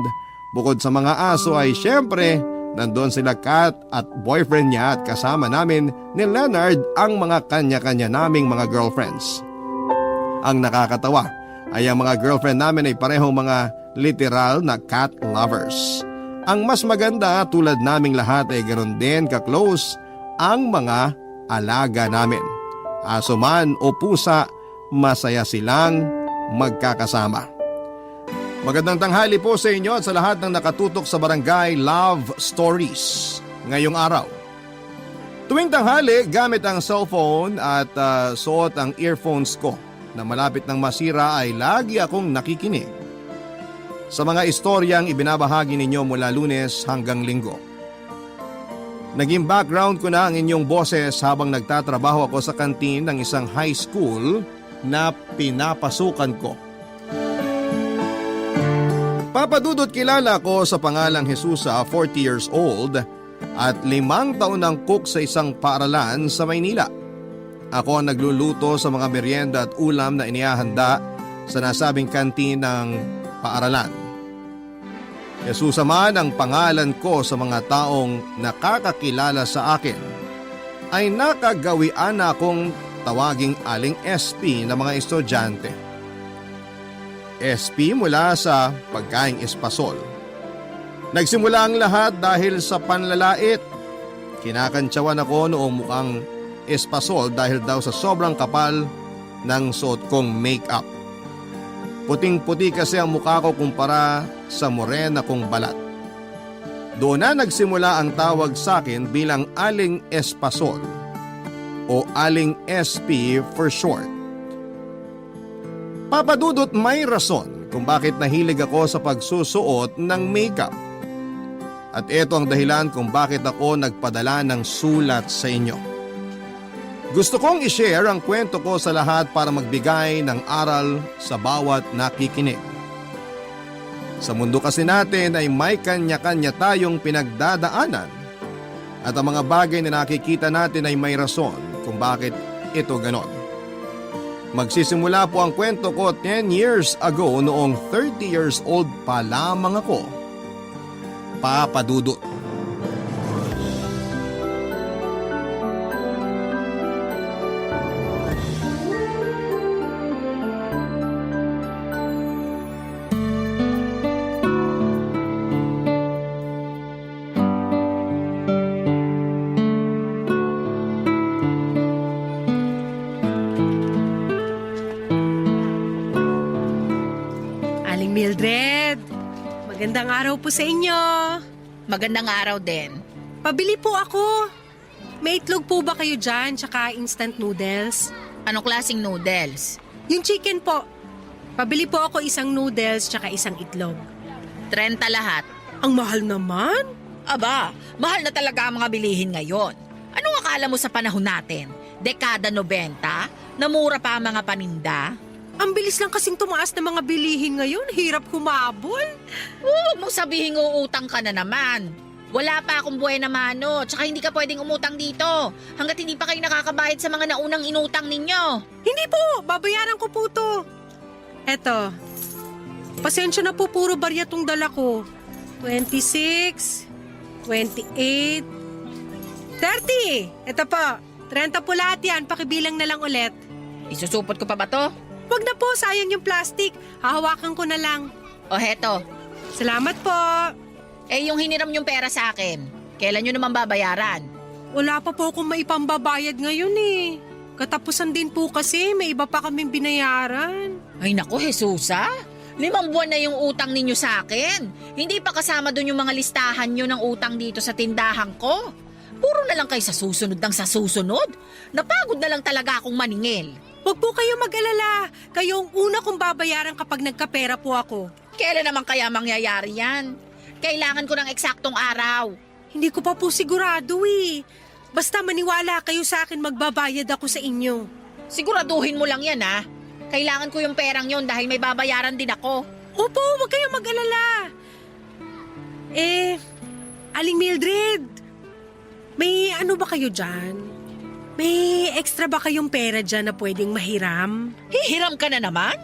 Bukod sa mga aso ay syempre, nandun sila Kat at boyfriend niya at kasama namin ni Leonard ang mga kanya-kanya naming mga girlfriends. Ang nakakatawa ay ang mga girlfriend namin ay parehong mga literal na cat lovers. Ang mas maganda tulad naming lahat ay ganoon din ka-close ang mga alaga namin. Aso man o pusa, masaya silang magkakasama. Magandang tanghali po sa inyo at sa lahat ng nakatutok sa Barangay Love Stories ngayong araw. Tuwing tanghali, gamit ang cellphone at suot ang earphones ko na malapit ng masira ay lagi akong nakikinig sa mga istoryang ibinabahagi ninyo mula Lunes hanggang Linggo. Naging background ko na ang inyong boses habang nagtatrabaho ako sa kantin ng isang high school na pinapasukan ko. Papadudot, kilala ko sa pangalang Jesusa, 40 years old at 5 taon ng cook sa isang paaralan sa Maynila. Ako ang nagluluto sa mga merienda at ulam na inihahanda sa nasabing kantin ng paaralan. Jesusa man ang pangalan ko sa mga taong nakakakilala sa akin ay nakagawian na akong tawaging Aling SP na mga estudyante. SP mula sa pagkaing espasol. Nagsimula ang lahat dahil sa panlalait. Kinakantsawan ako noong mukhang espasol dahil daw sa sobrang kapal ng suot kong make-up. Puting-puti kasi ang mukha ko kumpara sa morena kong balat. Doon na nagsimula ang tawag sa akin bilang Aling Espasol o Aling SP for short. Papadudot, may rason kung bakit nahilig ako sa pagsusuot ng makeup. At ito ang dahilan kung bakit ako nagpadala ng sulat sa inyo. Gusto kong i-share ang kwento ko sa lahat para magbigay ng aral sa bawat nakikinig. Sa mundo kasi natin ay may kanya-kanya tayong pinagdadaanan at ang mga bagay na nakikita natin ay may rason kung bakit ito ganon. Magsisimula po ang kwento ko 10 years ago noong 30 years old pa lamang ako. Papadudot.
Mildred, magandang araw po sa inyo.
Magandang araw din.
Pabili po ako. May itlog po ba kayo dyan, tsaka instant noodles?
Anong klaseng noodles?
Yung chicken po. Pabili po ako isang noodles, tsaka isang itlog.
30 lahat.
Ang mahal naman.
Aba, mahal na talaga ang mga bilihin ngayon. Anong akala mo sa panahon natin? Dekada 90? Namura pa ang mga paninda?
Ang bilis lang kasing tumaas ng mga bilihin ngayon. Hirap humabol.
Huwag mong sabihin uutang ka na naman. Wala pa akong buhay na mano, tsaka hindi ka pwedeng umutang dito hanggat hindi pa kayo nakakabayad sa mga naunang inutang ninyo.
Hindi po, babayaran ko po to. Eto, pasensya na po, puro barya tong dala ko. 26, 28, 30. Eto po, 30 po lahat yan, pakibilang na lang ulit.
Isusupot ko pa ba to?
Wag na po, sayang yung plastic. Hahawakan ko na lang.
O heto,
Salamat po.
Eh yung hiniram yung pera sa akin, kailan nyo naman babayaran?
Wala pa po akong maipambabayad ngayon eh. Katapusan din po kasi, may iba pa kaming binayaran.
Ay naku, Jesusa. 5 buwan na yung utang ninyo sa akin. Hindi pa kasama dun yung mga listahan nyo ng utang dito sa tindahan ko. Puro na lang kayo sa susunod ng sa susunod. Napagod na lang talaga akong maningil.
Huwag po kayo mag-alala. Kayo ang una kong babayaran kapag nagkapera po ako.
Kailan naman kaya mangyayari yan? Kailangan ko ng eksaktong araw.
Hindi ko pa po sigurado eh. Basta maniwala kayo sa akin, magbabayad ako sa inyo.
Siguraduhin mo lang yan ha. Kailangan ko yung perang yon dahil may babayaran din ako.
Opo, huwag kayong mag-alala. Aling Mildred, may ano ba kayo dyan? May extra ba kayong pera dyan na pwedeng mahiram?
Hihiram ka na naman?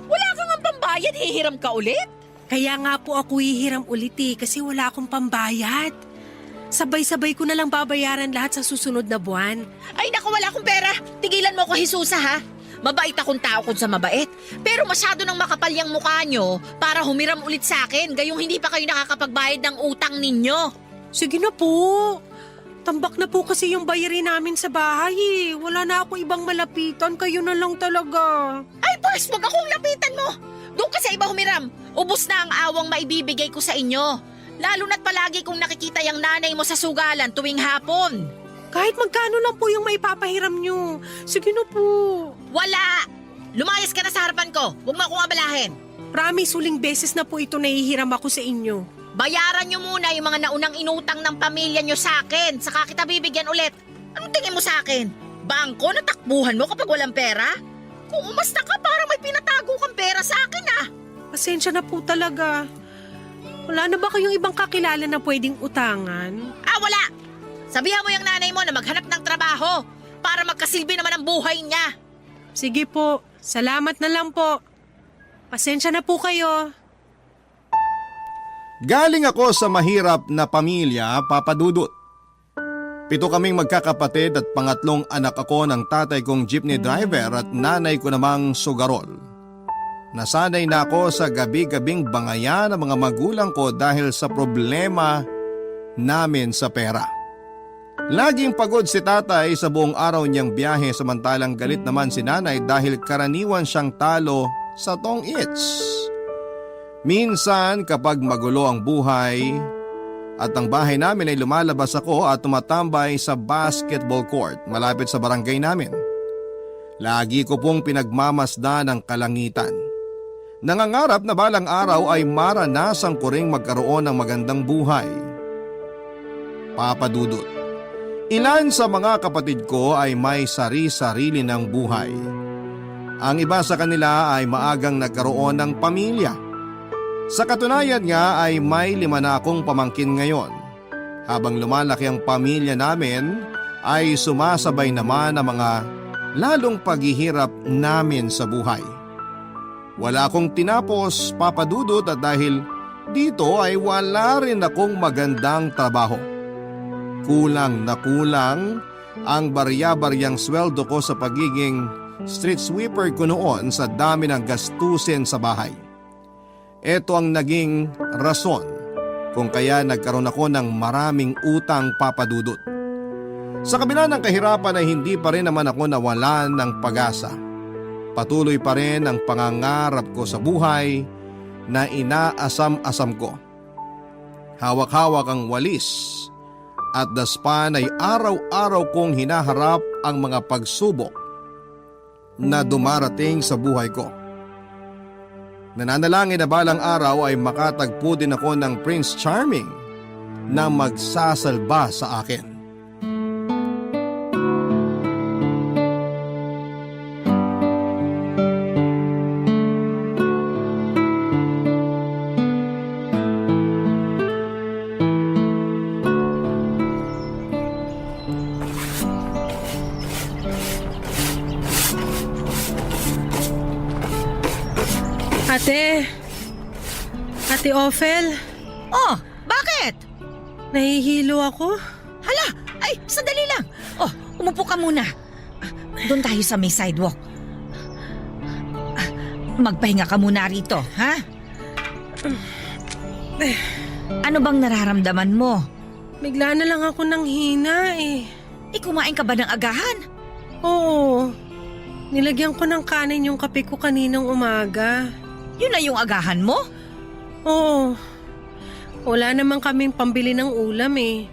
Wala kang ang pambayad, hihiram ka ulit?
Kaya nga po ako hihiram ulit eh, kasi wala akong pambayad. Sabay-sabay ko na lang babayaran lahat sa susunod na buwan.
Ay naku, wala akong pera. Tigilan mo ko, Jesusa ha. Mabait akong tao kung sa mabait. Pero masyado nang makapal yung mukha nyo para humiram ulit sa akin gayong hindi pa kayo nakakapagbayad ng utang ninyo.
Sige na po. Tambak na po kasi yung bayarin namin sa bahay eh. Wala na ako ibang malapitan, kayo na lang talaga.
Ay boss, wag akong lapitan mo. Doon ka sa iba humiram. Ubus na ang awang maibibigay ko sa inyo. Lalo na't palagi kong nakikita yung nanay mo sa sugalan tuwing hapon.
Kahit magkano lang po yung maipapahiram nyo. Sige na po.
Wala! Lumayas ka na sa harapan ko. Huwag mo akong abalahin.
Promise, huling beses na po ito nahihiram ako sa inyo.
Bayaran nyo muna yung mga naunang inutang ng pamilya nyo sa akin. Saka kita bibigyan ulit. Anong tingin mo sa akin? Bangko na takbuhan mo kapag walang pera? Kung umasta ka, parang may pinatago kang pera sa akin ah.
Pasensya na po talaga. Wala na ba kayong ibang kakilala na pwedeng utangan?
Ah, wala! Sabihan mo yung nanay mo na maghanap ng trabaho para magkasilbi naman ang buhay niya.
Sige po, salamat na lang po. Pasensya na po kayo.
Galing ako sa mahirap na pamilya, Papa Dudut. 7 kaming magkakapatid at pangatlong anak ako ng tatay kong jeepney driver at nanay ko namang sugarol. Nasanay na ako sa gabi-gabing bangayan ng mga magulang ko dahil sa problema namin sa pera. Laging pagod si tatay sa buong araw niyang biyahe samantalang galit naman si nanay dahil karaniwan siyang talo sa tong its. Minsan kapag magulo ang buhay at ang bahay namin ay lumalabas ako at tumatambay sa basketball court malapit sa barangay namin. Lagi ko pong pinagmamasdan ang kalangitan. Nangangarap na balang araw ay maranasan ko ring magkaroon ng magandang buhay. Papa Dudut, ilan sa mga kapatid ko ay may sari-sarili ng buhay. Ang iba sa kanila ay maagang nagkaroon ng pamilya. Sa katunayan nga ay may 5 na akong pamangkin ngayon. Habang lumalaki ang pamilya namin ay sumasabay naman ang mga lalong paghihirap namin sa buhay. Wala akong tinapos, Papa Dudut, at dahil dito ay wala rin akong magandang trabaho. Kulang na kulang ang barya-baryang sweldo ko sa pagiging street sweeper ko noon sa dami ng gastusin sa bahay. Ito ang naging rason kung kaya nagkaroon ako ng maraming utang, Papa Dudut. Sa kabila ng kahirapan ay hindi pa rin naman ako nawalan ng pag-asa. Patuloy pa rin ang pangangarap ko sa buhay na inaasam-asam ko. Hawak-hawak ang walis at daspan ay araw-araw kong hinaharap ang mga pagsubok na dumarating sa buhay ko. Nananalangin na balang araw ay makatagpo din ako ng Prince Charming na magsasalba sa akin.
Ate Ophel,
Oh, bakit?
nahihilo ako.
Hala, ay, sandali lang. Oh, umupo ka muna. Doon tayo sa may sidewalk. Magpahinga ka muna rito, ha? Ano bang nararamdaman mo?
Bigla na lang ako nang hina eh.
Kumain ka ba ng agahan?
Oo. Nilagyan ko ng kanin yung kape ko kaninang umaga.
Yun na yung agahan mo?
Oo. Wala naman kaming pambili ng ulam eh.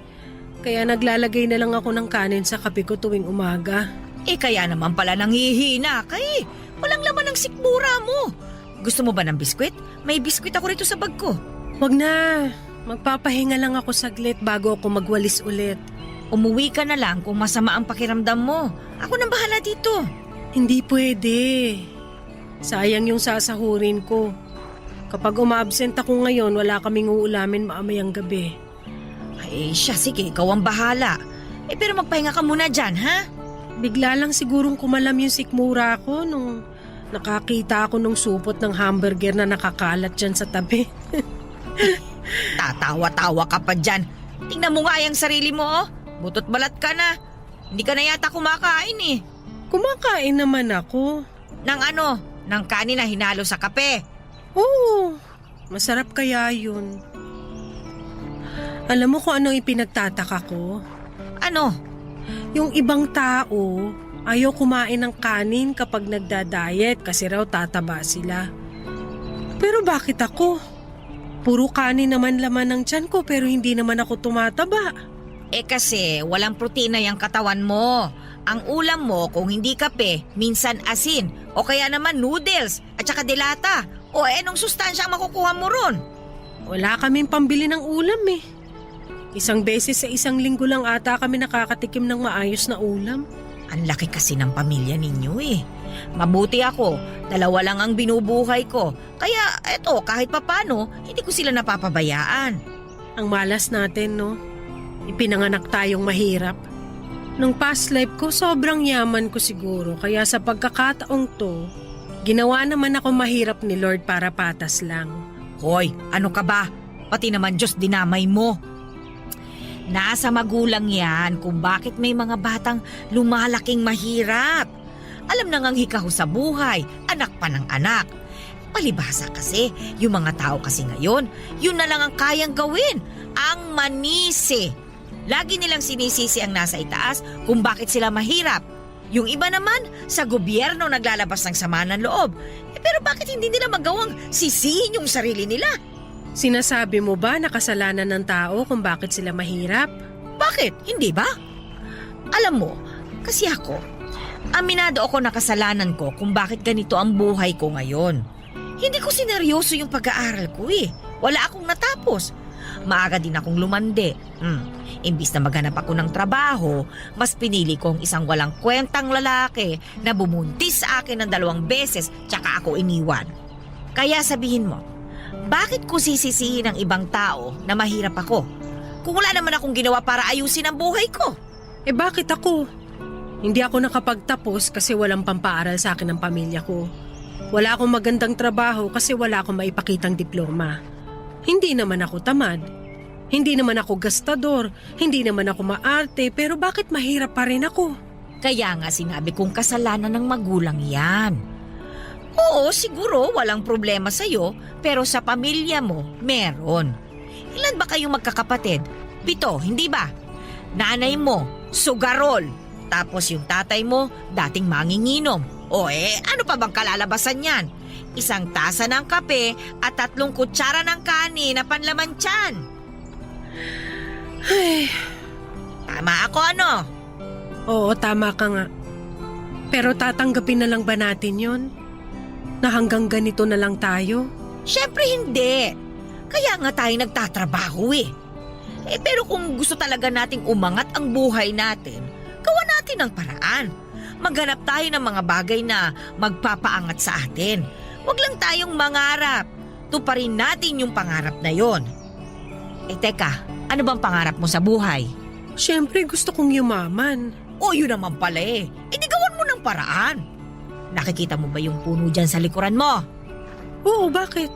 Kaya naglalagay na lang ako ng kanin sa kape ko tuwing umaga.
Kaya naman pala nanghihina ka eh. Walang laman ng sikmura mo. Gusto mo ba ng biskwit? May biskwit ako rito sa bag ko.
Wag na. Magpapahinga lang ako saglit bago ako magwalis ulit.
Umuwi ka na lang kung masama ang pakiramdam mo. Ako nang bahala dito.
Hindi pwede. Sayang yung sasahurin ko. Kapag umabsent ako ngayon, wala kaming uulamin maamayang gabi.
Siya, sige, ikaw ang bahala. Pero magpahinga ka muna dyan, ha?
Bigla lang sigurong kumalam yung sikmura ko nung nakakita ako ng supot ng hamburger na nakakalat dyan sa tabi.
Tatawa-tawa ka pa dyan. Tingnan mo nga yung sarili mo, oh. Butot balat ka na. Hindi ka na yata kumakain eh.
Kumakain naman ako.
Nang kanin na hinalo sa kape.
Oo, masarap kaya yun. Alam mo kung ano ipinagtataka ko?
Ano?
Yung ibang tao, ayaw kumain ng kanin kapag nagda-diet kasi raw tataba sila. Pero bakit ako? Puro kanin naman laman ng tiyan ko pero hindi naman ako tumataba.
Kasi walang protina yung katawan mo. Ang ulam mo kung hindi kape, minsan asin, o kaya naman noodles, at saka dilata. Anong sustansya ang makukuha mo ron?
Wala kaming pambili ng ulam eh. Isang beses sa isang linggo lang ata kami nakakatikim ng maayos na ulam.
Ang laki kasi ng pamilya ninyo eh. Mabuti ako, 2 lang ang binubuhay ko. Kaya kahit papano, hindi ko sila napapabayaan.
Ang malas natin, no? Ipinanganak tayong mahirap. Nung past life ko, sobrang yaman ko siguro. Kaya sa pagkakataong to, ginawa naman ako mahirap ni Lord para patas lang.
Hoy, ano ka ba? Pati naman Diyos dinamay mo. Nasa magulang yan kung bakit may mga batang lumalaking mahirap. Alam na ngang hikaho sa buhay, anak pa ng anak. Palibhasa kasi, yung mga tao kasi ngayon, yun na lang ang kayang gawin, ang manisi. Lagi nilang sinisisi ang nasa itaas kung bakit sila mahirap. Yung iba naman, sa gobyerno naglalabas ng sama ng loob. Pero bakit hindi nila magawang sisihin yung sarili nila?
Sinasabi mo ba na kasalanan ng tao kung bakit sila mahirap?
Bakit? Hindi ba? Alam mo, kasi ako, aminado ako na kasalanan ko kung bakit ganito ang buhay ko ngayon. Hindi ko sineryoso yung pag-aaral ko eh. Wala akong natapos. Maaga din akong lumande. Imbis na maghanap ako ng trabaho, mas pinili ko ang isang walang kwentang lalaki na bumuntis sa akin ng 2 beses tsaka ako iniwan. Kaya sabihin mo, bakit ko sisisihin ng ibang tao na mahirap ako? Kung wala naman akong ginawa para ayusin ang buhay ko.
Bakit ako? Hindi ako nakapagtapos kasi walang pampaaral sa akin ng pamilya ko. Wala akong magandang trabaho kasi wala akong maipakitang diploma. Hindi naman ako tamad. Hindi naman ako gastador. Hindi naman ako maarte, pero bakit mahirap pa rin ako?
Kaya nga sinabi kong kasalanan ng magulang yan. Oo, siguro walang problema sa'yo, pero sa pamilya mo, meron. Ilan ba kayong magkakapatid? 7, hindi ba? Nanay mo, sugarol. Tapos yung tatay mo, dating manginginom. Ano pa bang kalalabasan yan? 1 tasa ng kape at 3 kutsara ng kanin na panlaman tiyan.
Ay,
Tama ako ano?
oo, tama ka nga. Pero tatanggapin na lang ba natin yon? Na hanggang ganito na lang tayo?
Siyempre hindi. Kaya nga tayo nagtatrabaho eh. Pero kung gusto talaga nating umangat ang buhay natin, gawa natin ang paraan. Maghanap tayo ng mga bagay na magpapaangat sa atin. Huwag lang tayong mangarap. Tuparin natin yung pangarap na yon. Teka, ano bang pangarap mo sa buhay?
Siyempre gusto kong yumaman.
Yun naman pala eh. Di gawan mo ng paraan. Nakikita mo ba yung puno dyan sa likuran mo?
Oo, bakit?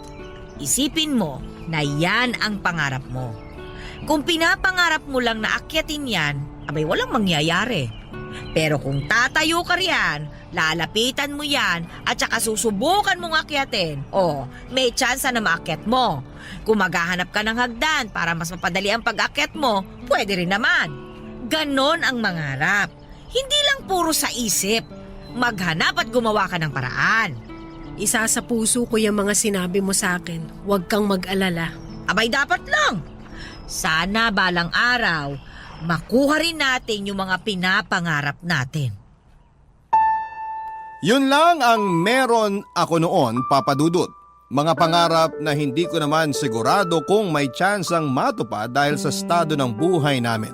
Isipin mo na yan ang pangarap mo. Kung pinapangarap mo lang na akyatin yan, abay walang mangyayari. Pero kung tatayo ka riyan, lalapitan mo yan at saka susubukan mong akyatin, may tsansa na maakyat mo. Kung maghahanap ka ng hagdan para mas mapadali ang pag-akyat mo, pwede rin naman. Ganon ang mangarap. Hindi lang puro sa isip. Maghanap at gumawa ka ng paraan.
Isa sa puso ko yung mga sinabi mo sa akin. Huwag kang mag-alala.
Abay, dapat lang. Sana balang araw, makuha rin natin yung mga pinapangarap natin.
Yun lang ang meron ako noon, Papa Dudut. Mga pangarap na hindi ko naman sigurado kung may tsansang matupad dahil sa estado ng buhay namin.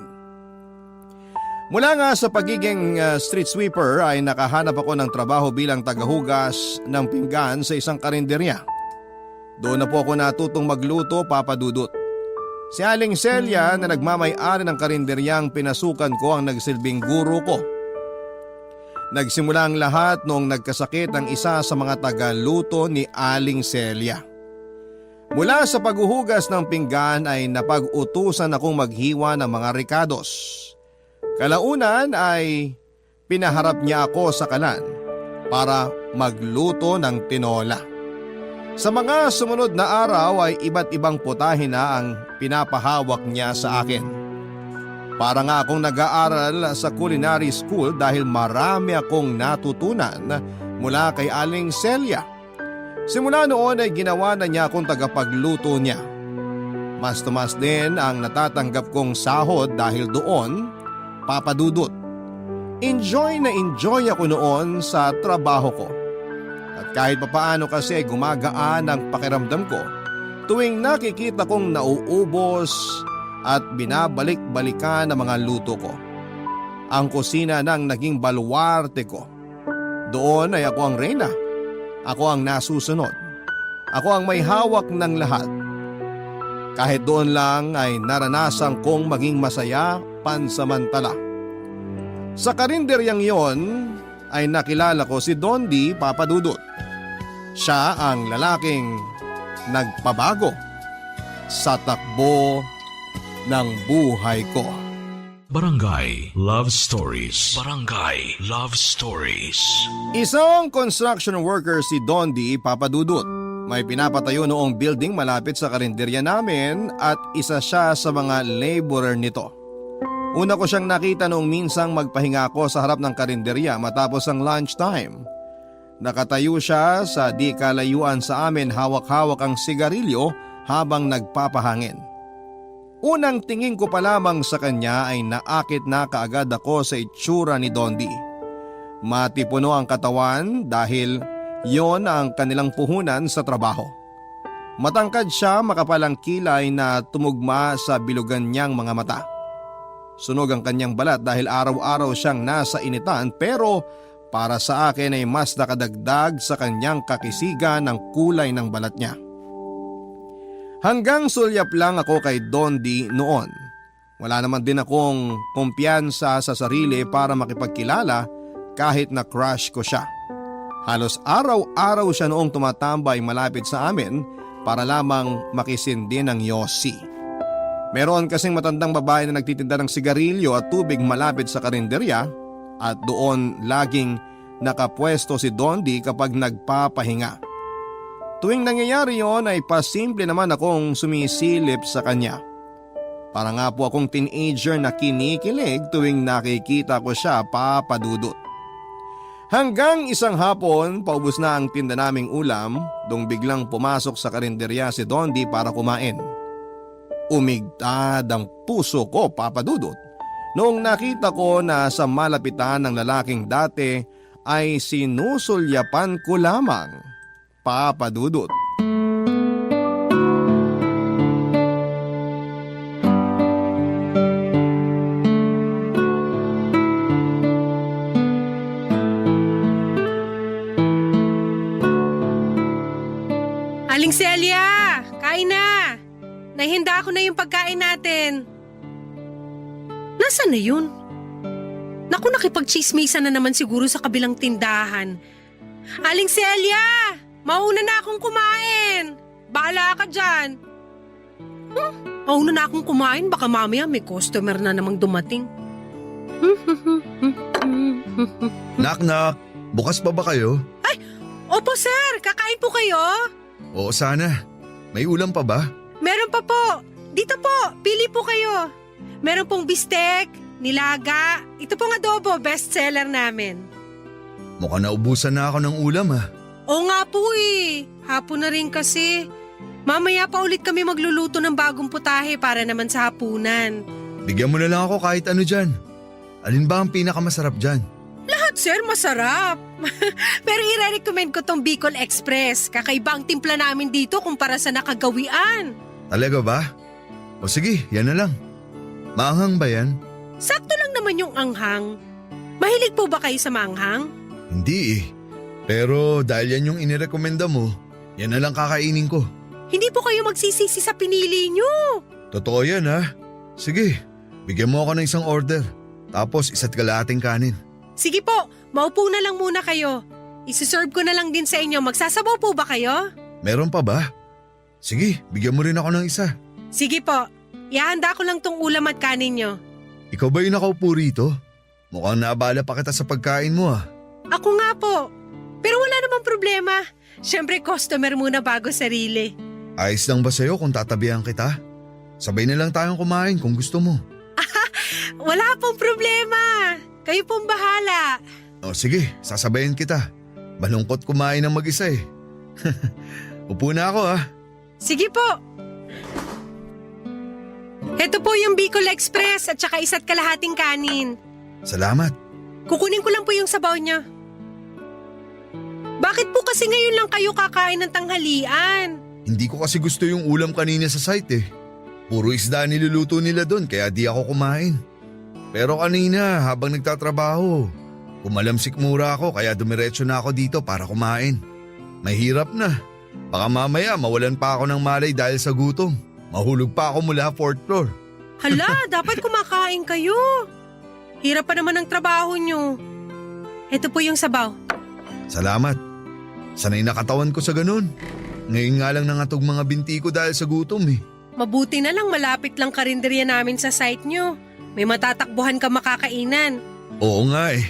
Mula nga sa pagiging street sweeper ay nakahanap ako ng trabaho bilang tagahugas ng pinggan sa isang karinderya. Doon na po ako natutong magluto, Papa Dudut. Si Aling Celia na nagmamay-ari ng karinderyang pinasukan ko ang nagsilbing guro ko. Nagsimula ang lahat noong nagkasakit ang isa sa mga tagaluto ni Aling Celia. Mula sa paghuhugas ng pinggan ay napag-utusan akong maghiwa ng mga ricados. Kalaunan ay pinaharap niya ako sa kalan para magluto ng tinola. Sa mga sumunod na araw ay iba't ibang putahe na ang pinapahawak niya sa akin. Para nga akong nag-aaral sa culinary school dahil marami akong natutunan mula kay Aling Celia. Simula noon ay ginawa na niya akong tagapagluto niya. Mas tumas din ang natatanggap kong sahod dahil doon, Papa Dudut. Enjoy na enjoy ako noon sa trabaho ko. At kahit papaano kasi gumagaan ang pakiramdam ko tuwing nakikita kong nauubos at binabalik-balikan ang mga luto ko. Ang kusina nang naging baluarte ko. Doon ay ako ang reyna. Ako ang nasusunod. Ako ang may hawak ng lahat. Kahit doon lang ay naranasan kong maging masaya pansamantala. Sa karinderyang yon ay nakilala ko si Dondi, Papa Dudut. Siya ang lalaking nagpabago sa takbo ng buhay ko.
Barangay Love Stories. Barangay Love Stories.
Isang construction worker si Dondi, Papa Dudut. May pinapatayo noong building malapit sa karinderya namin at isa siya sa mga laborer nito. Una ko siyang nakita noong minsang magpahinga ako sa harap ng karinderya matapos ang lunchtime. Nakatayo siya sa di kalayuan sa amin, hawak-hawak ang sigarilyo habang nagpapahangin. Unang tingin ko pa lamang sa kanya ay naakit na kaagad ako sa itsura ni Dondi. Matipuno ang katawan dahil yon ang kanilang puhunan sa trabaho. Matangkad siya, makapalang kilay na tumugma sa bilugan niyang mga mata. Sunog ang kanyang balat dahil araw-araw siyang nasa initan, pero para sa akin ay mas nakadagdag sa kanyang kakisigan ng kulay ng balat niya. Hanggang sulyap lang ako kay Dondi noon. Wala naman din akong kumpiyansa sa sarili para makipagkilala kahit na crush ko siya. Halos araw-araw siya noong tumatambay malapit sa amin para lamang makisindi ng yosi. Meron kasing matandang babae na nagtitinda ng sigarilyo at tubig malapit sa karinderya at doon laging nakapwesto si Dondi kapag nagpapahinga. Tuwing nangyayari yon ay pasimple naman akong sumisilip sa kanya. Para nga po akong teenager na kinikilig tuwing nakikita ko siya, Papa Dudut. Hanggang isang hapon, paubos na ang tinda naming ulam, dong biglang pumasok sa karinderya si Dondi para kumain. Umigtad ang puso ko, Papa Dudut, noong nakita ko na sa malapitan ng lalaking dati ay sinusulyapan ko lamang, Papa Dudut.
Aling Celia, kain na. Nahinda ko na yung pagkain natin. Nasaan na yun? Naku, nakipagchismisan na naman siguro sa kabilang tindahan. Aling Celia, mauna na akong kumain. Bahala ka dyan. Mauna na akong kumain, baka mamaya may customer na namang dumating.
Knock-knock, bukas pa ba kayo?
Opo sir, kakain po kayo?
Oo sana. May ulam pa ba?
Opo, dito po, pili po kayo. Meron pong bistek, nilaga, ito pong adobo, bestseller namin.
Mukhang naubusan na ako ng ulam ah.
Oo nga po eh, hapon na rin kasi. Mamaya pa ulit kami magluluto ng bagong putahe para naman sa hapunan.
Bigyan mo na lang ako kahit ano dyan. Alin ba ang pinakamasarap dyan?
Lahat sir, masarap. Pero i-recommend ko tong Bicol Express. Kakaiba ang timpla namin dito kumpara sa nakagawian.
Talaga ba? O sige, yan na lang. Maanghang ba yan?
Sakto lang naman yung anghang. Mahilig po ba kayo sa maanghang?
Hindi eh. Pero dahil yan yung inirekomenda mo, yan na lang kakainin ko.
Hindi po kayo magsisisi sa pinili nyo.
Totoo yan ha. Sige, bigyan mo ako ng isang order. Tapos isa't kalahating kanin.
Sige po, maupo na lang muna kayo. Isi-serve ko na lang din sa inyo. Magsasabaw po ba kayo?
Meron pa ba? Sige, bigyan mo rin ako ng isa.
Sige po, ihanda ko lang tong ulam at kanin nyo.
Ikaw ba yung nakaupo rito? Mukhang naabala pa kita sa pagkain mo ah.
Ako nga po. Pero wala namang problema. Siyempre customer muna bago sarili.
Ayos lang ba sa'yo kung tatabihan kita? Sabay na lang tayong kumain kung gusto mo.
Wala pong problema. Kayo pong bahala.
O sige, sasabayan kita. Malungkot kumain ng mag-isa eh. Upo na ako ah.
Sige po. Ito po yung Bicol Express at saka isa't kalahating kanin.
Salamat.
Kukunin ko lang po yung sabaw niya. Bakit po kasi ngayon lang kayo kakain ng tanghalian?
Hindi ko kasi gusto yung ulam kanina sa site eh. Puro isda niluluto nila doon kaya di ako kumain. Pero kanina habang nagtatrabaho, kumalamsik mura ako kaya dumiretso na ako dito para kumain. Mahirap na. Baka mamaya mawalan pa ako ng malay dahil sa gutom. Mahulog pa ako mula 4th floor.
Hala, dapat kumakain kayo. Hirap pa naman ang trabaho nyo. Ito po yung sabaw.
Salamat. Sanay na katawan ko sa ganun. Ngayon nga lang nangatog mga binti ko dahil sa gutom eh.
Mabuti na lang malapit lang karinderya namin sa site nyo. May matatakbuhan ka makakainan.
Oo nga eh.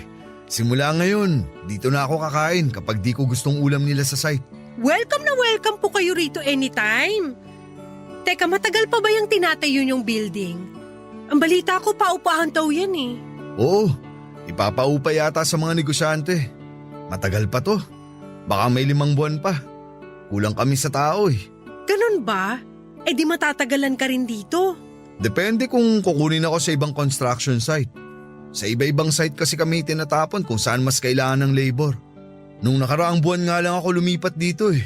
Simula ngayon, dito na ako kakain kapag di ko gustong ulam nila sa site.
Welcome na welcome po kayo rito anytime. Teka, matagal pa ba yung tinatayo yung building? Ang balita ko paupahan daw yan eh.
Oo, ipapaupa yata sa mga negosyante. Matagal pa to. Baka may 5 buwan pa. Kulang kami sa tao eh.
Ganun ba? Eh di matatagalan ka rin dito.
Depende kung kukunin ako sa ibang construction site. Sa iba-ibang site kasi kami tinatapon kung saan mas kailangan ng labor. Nung nakaraang buwan nga lang ako lumipat dito eh.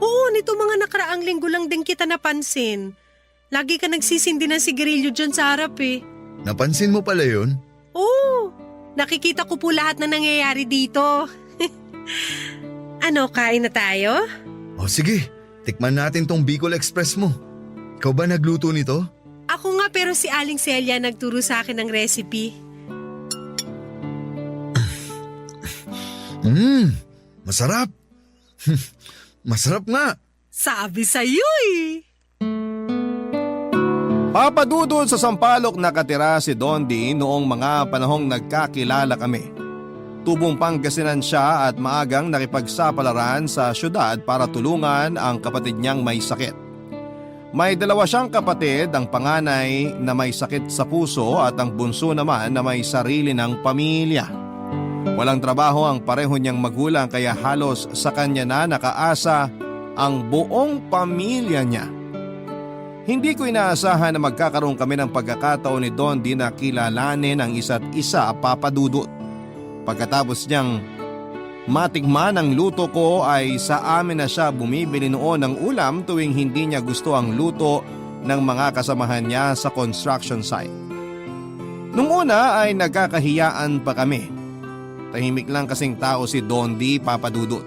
Oo, nito mga nakaraang linggo lang din kita napansin. Lagi ka nagsisindi ng sigarilyo dyan sa harap eh.
Napansin mo pala yun?
Oo, nakikita ko po lahat na nangyayari dito. Ano, kain na tayo?
O sige, tikman natin tong Bicol Express mo. Ikaw ba nagluto nito?
Ako nga pero si Aling Celia nagturo sa akin ng recipe.
Masarap. Masarap nga.
Sabi sa'yo eh.
Papadudod sa Sampaloc nakatira si Dondi noong mga panahong nagkakilala kami. Tubong Pangasinan siya at maagang nakipagsapalaran sa syudad para tulungan ang kapatid niyang may sakit. May 2 siyang kapatid, ang panganay na may sakit sa puso at ang bunso naman na may sarili ng pamilya. Walang trabaho ang pareho niyang magulang kaya halos sa kanya na nakaasa ang buong pamilya niya. Hindi ko inaasahan na magkakaroon kami ng pagkakataon ni Dondi na kilalanin ang isa't isa, papadudot. Pagkatapos niyang matikman ang luto ko ay sa amin na siya bumibili noon ng ulam tuwing hindi niya gusto ang luto ng mga kasamahan niya sa construction site. Nung una ay nagkakahiyaan pa kami. Tahimik lang kasing tao si Dondi, papadudot.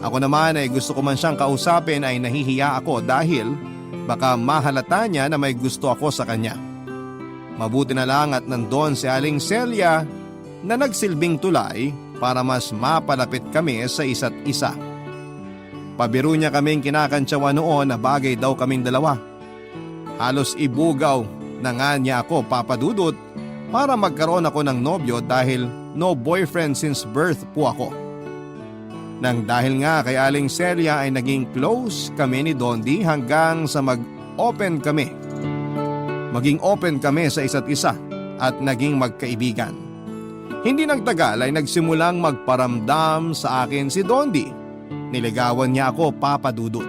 Ako naman ay gusto ko man siyang kausapin ay nahihiya ako dahil baka mahalata niya na may gusto ako sa kanya. Mabuti na lang at nandoon si Aling Celia na nagsilbing tulay para mas mapalapit kami sa isa't isa. Pabiro niya kaming kinakantsawa noon na bagay daw kaming dalawa. Halos ibugaw na nga niya ako, papadudot, para magkaroon ako ng nobyo dahil no boyfriend since birth po ako. Nang dahil nga kay Aling Celia ay naging close kami ni Dondi hanggang sa open kami. Maging open kami sa isa't isa at naging magkaibigan. Hindi nagtagal ay nagsimulang magparamdam sa akin si Dondi. Niligawan niya ako, Papa Dudut.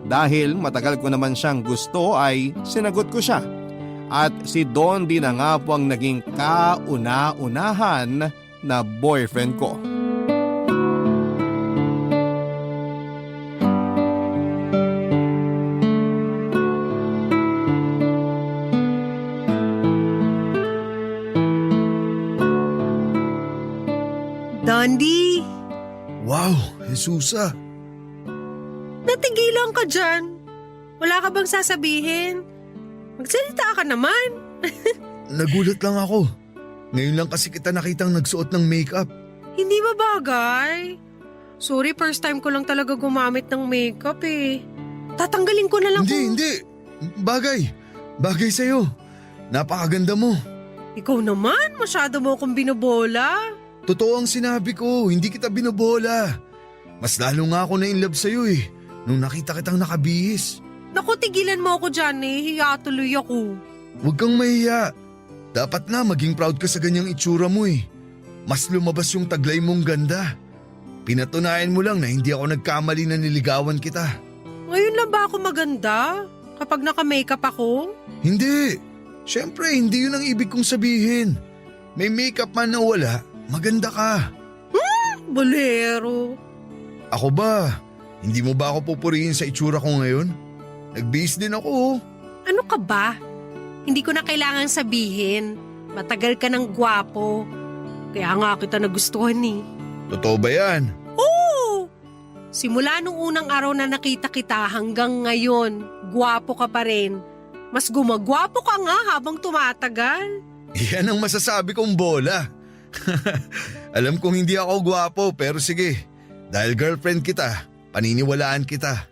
Dahil matagal ko naman siyang gusto ay sinagot ko siya. At si Dondi na nga po ang naging kauna-unahan na boyfriend ko.
Dondi,
Wow, Jesusa.
natigilan ka dyan. Wala ka bang sasabihin? Magsalita ka naman.
Nagulat lang ako. Ngayon lang kasi kita nakitang nagsuot ng makeup.
Hindi ba bagay? Sorry, first time ko lang talaga gumamit ng makeup eh. Tatanggalin ko na lang
Hindi. Bagay. Bagay sa'yo. Napakaganda mo.
Ikaw naman, masyado mo akong binobola.
Totoo ang sinabi ko, hindi kita binobola. Mas lalo nga ako na-inlove sa'yo eh, nung nakita kitang nakabihis.
Naku, tigilan mo ako dyan eh. Hiya tuloy ako.
Huwag kang mahiya. Dapat na maging proud ka sa ganyang itsura mo eh. Mas lumabas yung taglay mong ganda. Pinatunayan mo lang na hindi ako nagkamali na niligawan kita.
Ngayon lang ba ako maganda? Kapag naka-makeup ako?
Hindi. Siyempre, hindi yun ang ibig kong sabihin. May makeup man na wala, maganda ka.
Bolero.
Ako ba? Hindi mo ba ako pupurihin sa itsura ko ngayon? Nagbihis din ako.
Ano ka ba? Hindi ko na kailangang sabihin. Matagal ka ng gwapo. Kaya nga kita nagustuhan eh.
Totoo ba yan?
Oo! Simula nung unang araw na nakita kita hanggang ngayon, gwapo ka pa rin. Mas gumagwapo ka nga habang tumatagal.
Yan ang masasabi kong bola. Alam kong hindi ako gwapo pero sige. Dahil girlfriend kita, paniniwalaan kita.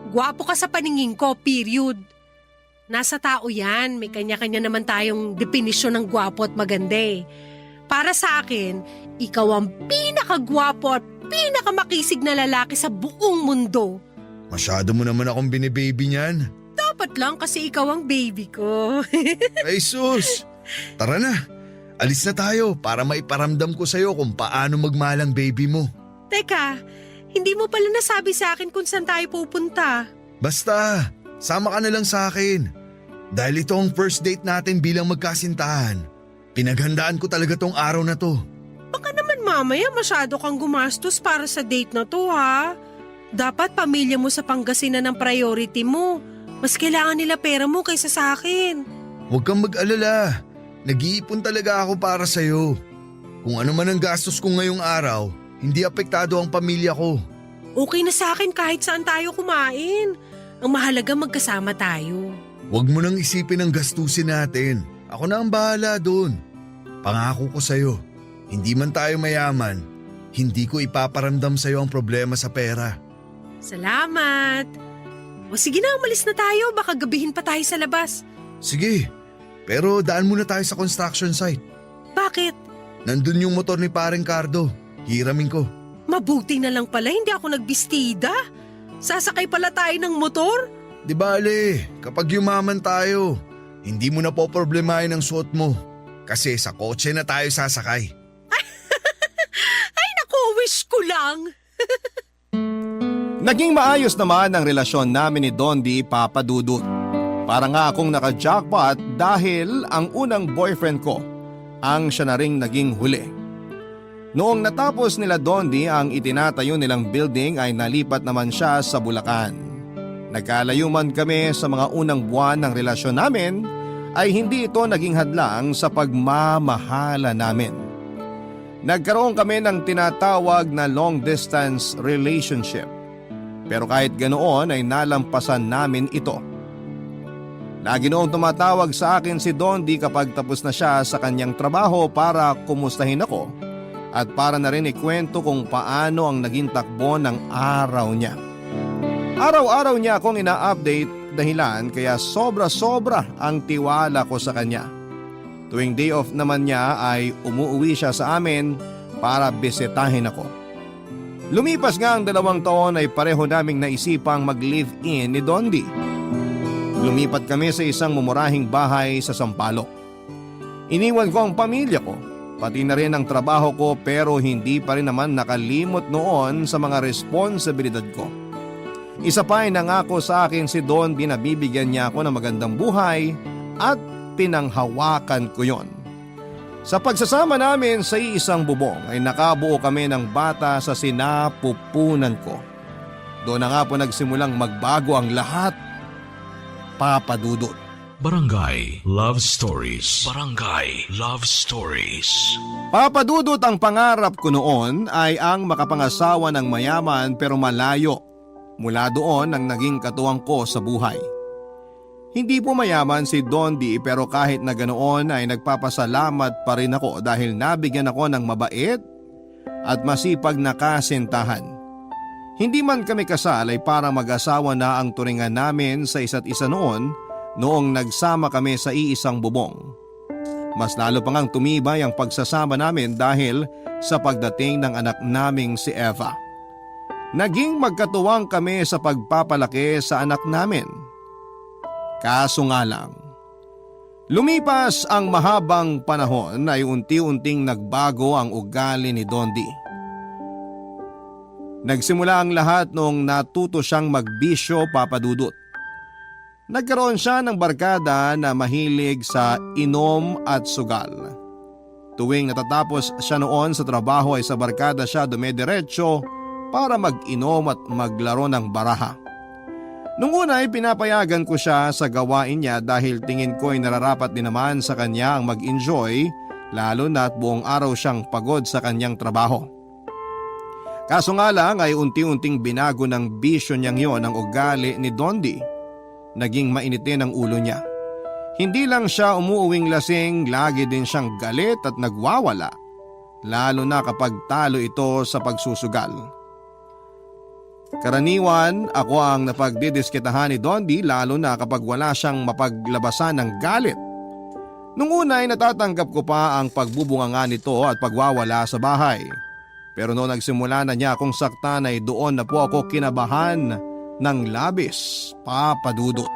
Gwapo ka sa paningin ko, period. Nasa tao yan, may kanya-kanya naman tayong definisyon ng gwapo at maganda eh. Para sa akin, ikaw ang pinakagwapo at pinakamakisig na lalaki sa buong mundo.
Masyado mo naman akong binibaby niyan.
Dapat lang kasi ikaw ang baby ko.
Ay sus! Tara na, alis na tayo para maiparamdam ko sa'yo kung paano magmalang baby mo.
Teka, hindi mo pala nasabi sa akin kung saan tayo pupunta.
Basta, sama ka na lang sa akin. Dahil ito ang first date natin bilang magkasintahan. Pinaghandaan ko talaga tong araw na to.
Baka naman mamaya masyado kang gumastos para sa date na to ha. Dapat pamilya mo sa Pangasinan ng priority mo. Mas kailangan nila pera mo kaysa sa akin.
Huwag kang mag-alala. Nag-iipon talaga ako para sa'yo. Kung ano man ang gastos ko ngayong araw, hindi apektado ang pamilya ko.
Okay na sa akin kahit saan tayo kumain. Ang mahalaga magkasama tayo.
Huwag mo nang isipin ang gastusin natin. Ako na ang bahala doon. Pangako ko sa'yo, hindi man tayo mayaman, hindi ko ipaparamdam sa'yo ang problema sa pera.
Salamat. O sige na, umalis na tayo. Baka gabihin pa tayo sa labas.
Sige, pero daan muna tayo sa construction site.
Bakit?
Nandun yung motor ni Pareng Cardo. Hiramin ko.
Mabuti na lang pala hindi ako nagbistida. Sasakay pala tayo ng motor.
Di bale, kapag yumaman tayo, hindi mo na poproblemahin ang suot mo. Kasi sa kotse na tayo sasakay.
Ay naku, wish ko lang.
Naging maayos naman ang relasyon namin ni Dondi, Papa Dudut. Para nga akong naka-jackpot dahil ang unang boyfriend ko ang siya na ring naging huli. Noong natapos nila Dondi ang itinatayo nilang building ay nalipat naman siya sa Bulacan. Nagkalayo man kami sa mga unang buwan ng relasyon namin ay hindi ito naging hadlang sa pagmamahala namin. Nagkaroon kami ng tinatawag na long distance relationship. Pero kahit ganoon ay nalampasan namin ito. Lagi noong tumatawag sa akin si Dondi kapag tapos na siya sa kanyang trabaho para kumustahin ako at para na rin ikwento kung paano ang naging takbo ng araw niya. Araw-araw niya akong ina-update dahilan kaya sobra-sobra ang tiwala ko sa kanya. Tuwing day off naman niya ay umuwi siya sa amin para bisitahin ako. Lumipas nga ang 2 taon ay pareho naming naisipang mag-live-in ni Dondi. lumipat kami sa isang mumurahing bahay sa Sampaloc. Iniwan ko ang pamilya ko, pati na rin ang trabaho ko pero hindi pa rin naman nakalimot noon sa mga responsibilidad ko. Isa pa ay nangako sa akin si Don na bibigyan niya ako ng magandang buhay at pinanghawakan ko yon. Sa pagsasama namin sa iisang bubong ay nakabuo kami ng bata sa sinapupunan ko. Doon na nga po nagsimulang magbago ang lahat. Papa Dudut.
Barangay Love Stories. Barangay Love Stories.
Papa Dudut, ang pangarap ko noon ay ang makapangasawa ng mayaman pero malayo. Mula doon ang naging katuwang ko sa buhay. Hindi po mayaman si Don D pero kahit na ganoon ay nagpapasalamat pa rin ako dahil nabigyan ako ng mabait at masipag na kasintahan. Hindi man kami kasal ay parang mag-asawa na ang turingan namin sa isa't isa noong nagsama kami sa iisang bubong. Mas lalo pa ngang tumibay ang pagsasama namin dahil sa pagdating ng anak naming si Eva. Naging magkatuwang kami sa pagpapalaki sa anak namin. Kaso nga lang, lumipas ang mahabang panahon ay unti-unting nagbago ang ugali ni Dondi. Nagsimula ang lahat noong natuto siyang magbisyo, Papa Dudut. Nagkaroon siya ng barkada na mahilig sa inom at sugal. Tuwing natatapos siya noon sa trabaho ay sa barkada siya dumediretso para mag-inom at maglaro ng baraha. Nung una ay pinapayagan ko siya sa gawain niya dahil tingin ko ay nararapat din naman sa kanya ang mag-enjoy lalo na't buong araw siyang pagod sa kanyang trabaho. Kaso nga lang ay unti-unting binago ng bisyo niyang yon ang ugali ni Dondi. Naging mainitin ang ulo niya. Hindi lang siya umuuwing lasing, lagi din siyang galit at nagwawala. Lalo na kapag talo ito sa pagsusugal. Karaniwan, ako ang napagdidiskitahan ni Dondi lalo na kapag wala siyang mapaglabasan ng galit. Nung una ay natatanggap ko pa ang pagbubunganga nito at pagwawala sa bahay. Pero noong nagsimula na niya akong saktan ay doon na po ako kinabahan ng labis, Papa Dudut.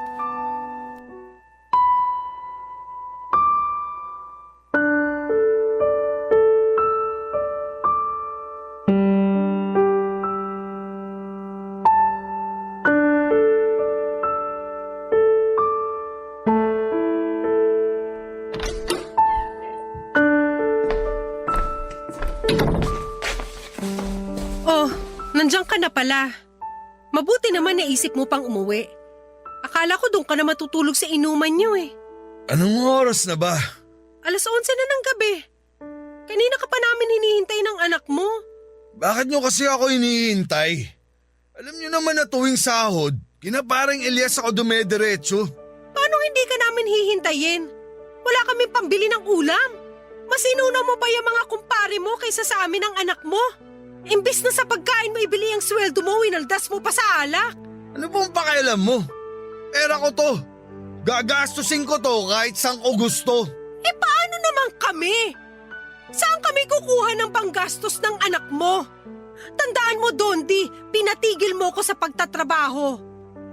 Nandiyan ka na pala. Mabuti naman naisip mo pang umuwi. Akala ko doon ka na matutulog sa inuman niyo eh.
Anong oras na ba?
11:00 na ng gabi. Kanina ka pa namin hinihintay ng anak mo.
Bakit nyo kasi ako hinihintay? Alam nyo naman na tuwing sahod, kina paring Elias ako dumediretso.
Paano hindi ka namin hihintayin? Wala kaming pambili ng ulam. Mas inuna mo pa yung mga kumpare mo kaysa sa amin ang anak mo. Imbis na sa pagkain mo ibili ang sweldo mo, winaldas mo pa sa alak.
Ano pong pakialam mo? Pera ko to. Gagastusin ko to kahit saan ko gusto.
Eh paano naman kami? Saan kami kukuha ng panggastos ng anak mo? Tandaan mo, Dondi, pinatigil mo ko sa pagtatrabaho.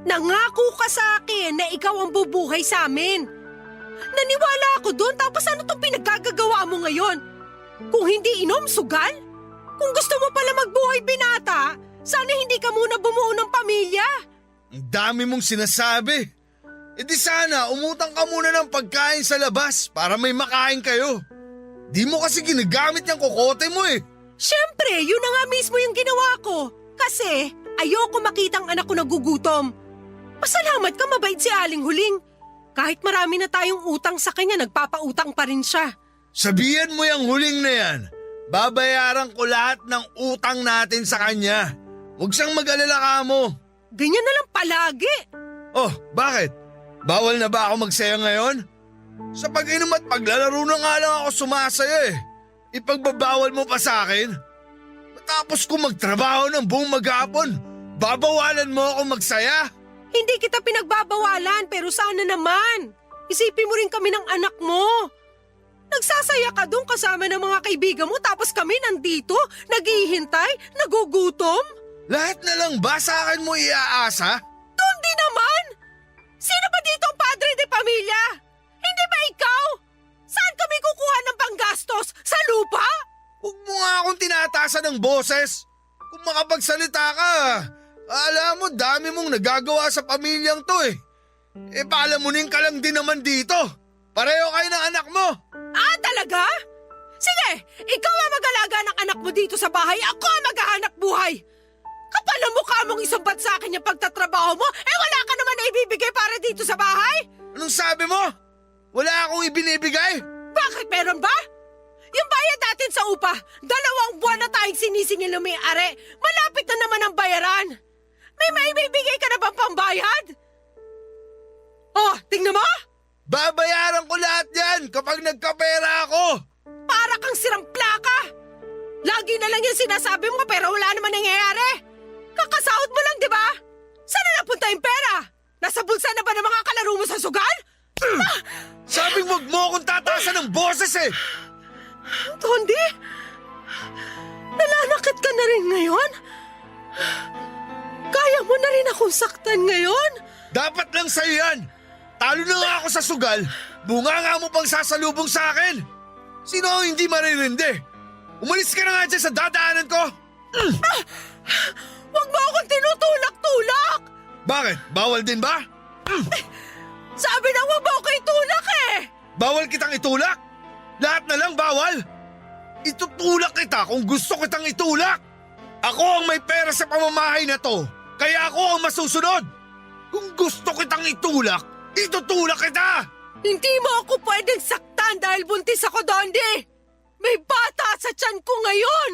Nangako ka sa akin na ikaw ang bubuhay sa amin. Naniwala ako doon, tapos ano tong pinaggagawa mo ngayon? Kung hindi inom, sugal? Kung gusto mo pala magbuhay binata, sana hindi ka muna bumuo ng pamilya.
Ang dami mong sinasabi. E di sana umutang ka muna ng pagkain sa labas para may makain kayo. Di mo kasi ginagamit yung kokote mo eh.
Siyempre, yun na nga mismo yung ginawa ko. Kasi ayoko makitang anak ko nagugutom. Pasalamat ka, mabait si Aling Huling. Kahit marami na tayong utang sa kanya, nagpapautang pa rin siya.
Sabihan mo yung Huling na yan. Babayaran ko lahat ng utang natin sa kanya. Huwag siyang mag-alala ka mo.
Ganyan na lang palagi.
Oh, bakit? Bawal na ba ako magsaya ngayon? Sa pag-inom at paglalaro na nga lang ako sumasaya eh. Ipagbabawal mo pa sa akin? Matapos ko magtrabaho ng buong maghapon, babawalan mo ako magsaya?
Hindi kita pinagbabawalan pero sana naman. Isipin mo rin kami ng anak mo. Nagsasaya ka doon kasama ng mga kaibigan mo tapos kami nandito, naghihintay, nagugutom?
Lahat na lang ba sa akin mo iaasa?
Doon din naman! Sino ba dito ang padre de pamilya? Hindi ba ikaw? Saan kami kukuha ng panggastos? Sa lupa?
Huwag mo nga akong tinatasan ng boses. Kung makapagsalita ka, alam mo dami mong nagagawa sa pamilyang to eh. Palamunin ka lang din naman dito. Pareho kayo ng anak mo.
Ah, talaga? Sige, ikaw ang mag-alaga ng anak mo dito sa bahay. Ako ang maghahanap buhay. Kapal ang mukha mong isumbat sa akin yung pagtatrabaho mo, wala ka naman na ibibigay para dito sa bahay?
Anong sabi mo? Wala akong ibinibigay.
Bakit meron ba? Yung bayad natin sa upa, 2 buwan na tayong sinisingil ng may-ari. Malapit na naman ang bayaran. May maibibigay ka na bang pambayad? Oh, tingnan mo!
Babayaran ko lahat yan kapag nagkapera ako.
Para kang sirang plaka! Lagi na lang yung sinasabi mo pero wala naman nangyayari. Kakasahod mo lang, di ba? Saan na napunta yung pera? Nasa bulsa na ba ng mga kalaro mo sa sugal?
Sabing wag mo akong tatasan ng boses eh.
Tondi? Nananakit ka na rin ngayon? Kaya mo na rin akong saktan ngayon?
Dapat lang sa'yo yan. Talo na nga ako sa sugal. Bunga nga mo pang sasalubong sa akin. Sino ang hindi maririndi? Umalis ka na nga dyan sa dadaanan ko.
Huwag mo akong tinutulak-tulak!
Bakit? Bawal din ba?
Sabi na huwag mo ako itulak eh!
Bawal kitang itulak? Lahat na lang bawal? Itutulak kita kung gusto kitang itulak. Ako ang may pera sa pamamahay na to, kaya ako ang masusunod. Kung gusto kitang itulak, itutulak kita!
Hindi mo ako pwedeng saktan dahil buntis ako, Dondi! May bata sa tiyan ko ngayon!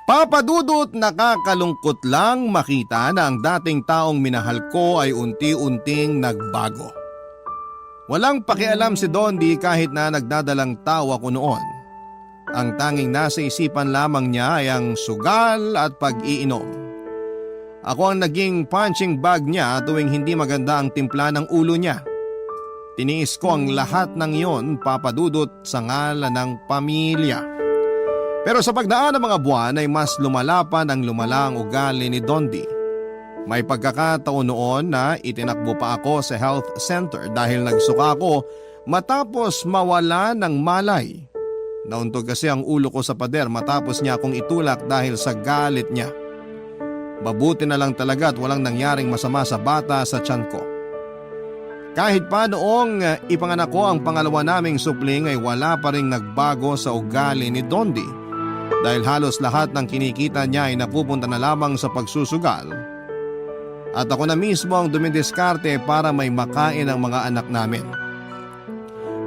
Papa Dudut, nakakalungkot lang makita na ang dating taong minahal ko ay unti-unting nagbago. Walang pakialam si Dondi kahit na nagdadalang tawa ko noon. Ang tanging nasa isipan lamang niya ay ang sugal at pag-iinom. Ako ang naging punching bag niya tuwing hindi maganda ang timpla ng ulo niya. Tiniis ko ang lahat ng iyon, Papa Dudut, sa ngalan ng pamilya. Pero sa pagdaan ng mga buwan ay mas lumala pa ng lumala ang ugali ni Dondi. May pagkakataon noon na itinakbo pa ako sa health center dahil nagsuka ako matapos mawala ng malay. Nauntog kasi ang ulo ko sa pader matapos niya akong itulak dahil sa galit niya. Mabuti na lang talaga at walang nangyaring masama sa bata sa tiyan ko. Kahit pa noong ipanganak ko ang pangalawa naming supling ay wala pa rin nagbago sa ugali ni Dondi. Dahil halos lahat ng kinikita niya ay napupunta na lamang sa pagsusugal. At ako na mismo ang dumidiskarte para may makain ang mga anak namin.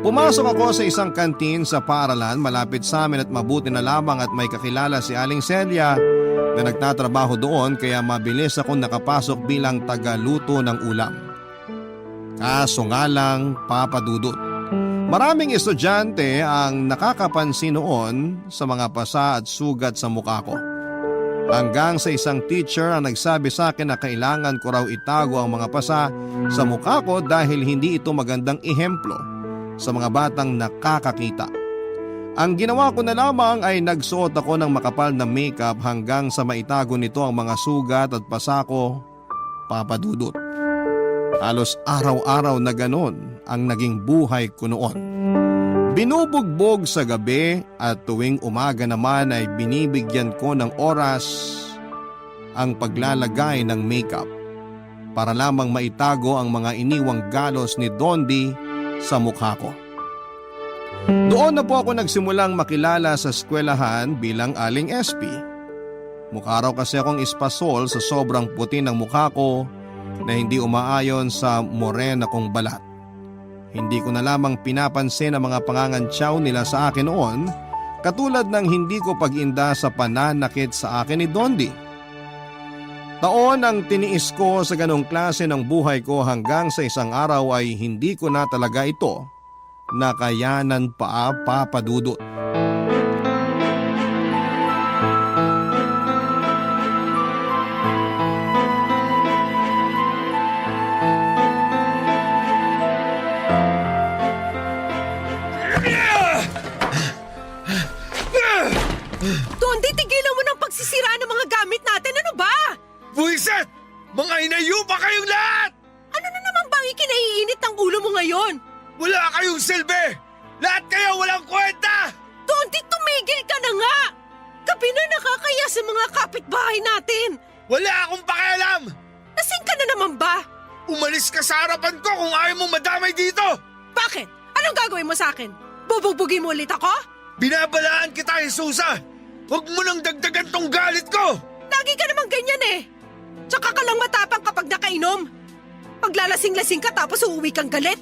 Pumasok ako sa isang kantin sa paaralan malapit sa amin at mabuti na lamang at may kakilala si Aling Celia na nagtatrabaho doon kaya mabilis akong nakapasok bilang tagaluto ng ulam. Kaso nga lang, Papa Dudut, maraming estudyante ang nakakapansin noon sa mga pasa at sugat sa mukha ko. Hanggang sa isang teacher ang nagsabi sa akin na kailangan ko raw itago ang mga pasa sa mukha ko dahil hindi ito magandang ehemplo sa mga batang nakakakita. Ang ginawa ko na lamang ay nagsuot ako ng makapal na makeup hanggang sa maitago nito ang mga sugat at pasa ko, Papa Dudut. Halos araw-araw na ganon ang naging buhay ko noon. Binubugbog sa gabi at tuwing umaga naman ay binibigyan ko ng oras ang paglalagay ng makeup para lamang maitago ang mga iniwang galos ni Dondi sa mukha ko. Doon na po ako nagsimulang makilala sa eskwelahan bilang Aling SP. Mukha raw kasi akong espasol sa sobrang puti ng mukha ko na hindi umaayon sa morena kong balat. Hindi ko na lamang pinapansin ang mga pangangantsaw nila sa akin noon, katulad ng hindi ko pag-inda sa pananakit sa akin ni Dondi. Taon ang tiniis ko sa ganong klase ng buhay ko hanggang sa isang araw ay hindi ko na talaga ito nakayanan pa, Papa Dudut.
Dondi, tigilan mo ng pagsisira ng mga gamit natin. Ano ba?
Buisit! Mga inayo pa kayong lahat!
Ano na kinaiinit ang ulo mo ngayon?
Wala kayong silbi! Lahat kayo walang kwenta!
Dondi, tumigil ka na nga! Gabi na nakakaya sa mga kapitbahay natin!
Wala akong pakialam!
Lasing ka na naman ba?
Umalis ka sa harapan ko kung ayaw mong madamay dito!
Bakit? Anong gagawin mo sa akin? Bubugbugin mo ulit ako?
Binabalaan kita, Jesusa! Huwag mo nang dagdagan tong galit ko!
Lagi ka naman ganyan eh! Tsaka ka lang matapang kapag nakainom! Paglalasing-lasing ka tapos uuwi kang galit!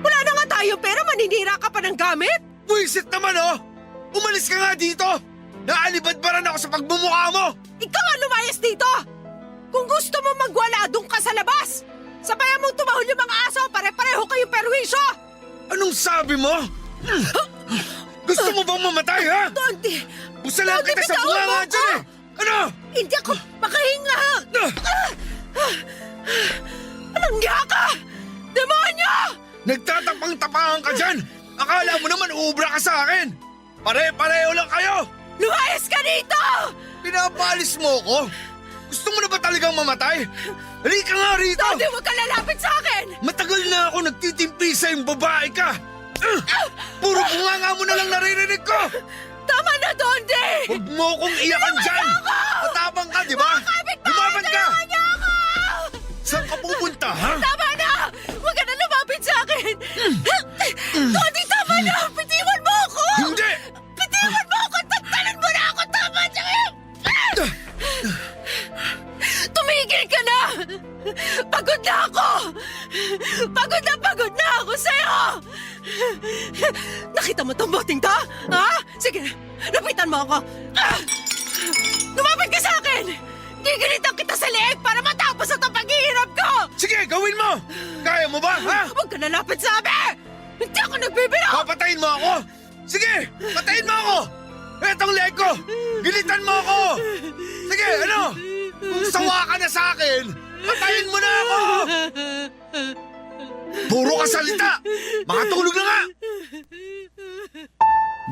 Wala na nga tayo pero maninira ka pa ng gamit!
Buisit naman oh! Umalis ka nga dito! Naalibadbaran ako sa pagmumukha mo!
Ikaw nga lumayas dito! Kung gusto mo magwala, doon ka sa labas! Sabayan mong tumahol yung mga aso, pare-pareho kayong perwisyo!
Anong sabi mo? Gusto mo bang mamatay, ha?
Dondi!
Busalan kita sa
bitawan mo
bunganga
ako!
dyan eh! Ano?
Hindi ako makahinga! Anong niya ka? Demonyo!
Nagtatapang-tapangan ka dyan! Akala mo naman uubra ka sa akin! Pare-pareho lang kayo!
Lumayas ka dito!
Pinapalis mo ko? Gusto mo na ba talagang mamatay? Halika nga rito!
Dondi, huwag ka lalapit sa akin!
Matagal na ako nagtitimpi sa yung babae ka! Puro bunganga mo na lang naririnig ko!
Tama na, Dondi!
Huwag mo kong iyakan dyan! Matapang ka, di ba? Lumaban ka! Saan ka pupunta, ha?
Tama na! Huwag ka na lumapit sa akin! Dondi, tama na! Pitiwan mo ako!
Hindi!
Pitiwan mo ako! Tagtalan mo na ako! Tama na! Tumigil ka na! Pagod na ako! Pagod na ako sa'yo! Nakita mo tong boting to? Ha? Sige, lapitan mo ako! Lumapit ka sa akin! Gigilitan kita sa leeg para matapos ang paghihirap ko!
Sige, gawin mo! Kaya mo ba, ha?
Huwag ka nalapit sa amin! Hindi ako nagbibiro!
Papatayin mo ako! Sige, patayin mo ako! Etong leg ko! Gilitan mo ako! Sige, ano? Kung sawa ka na sa akin, patayin mo na ako! Puro ka salita! Makatulog na nga!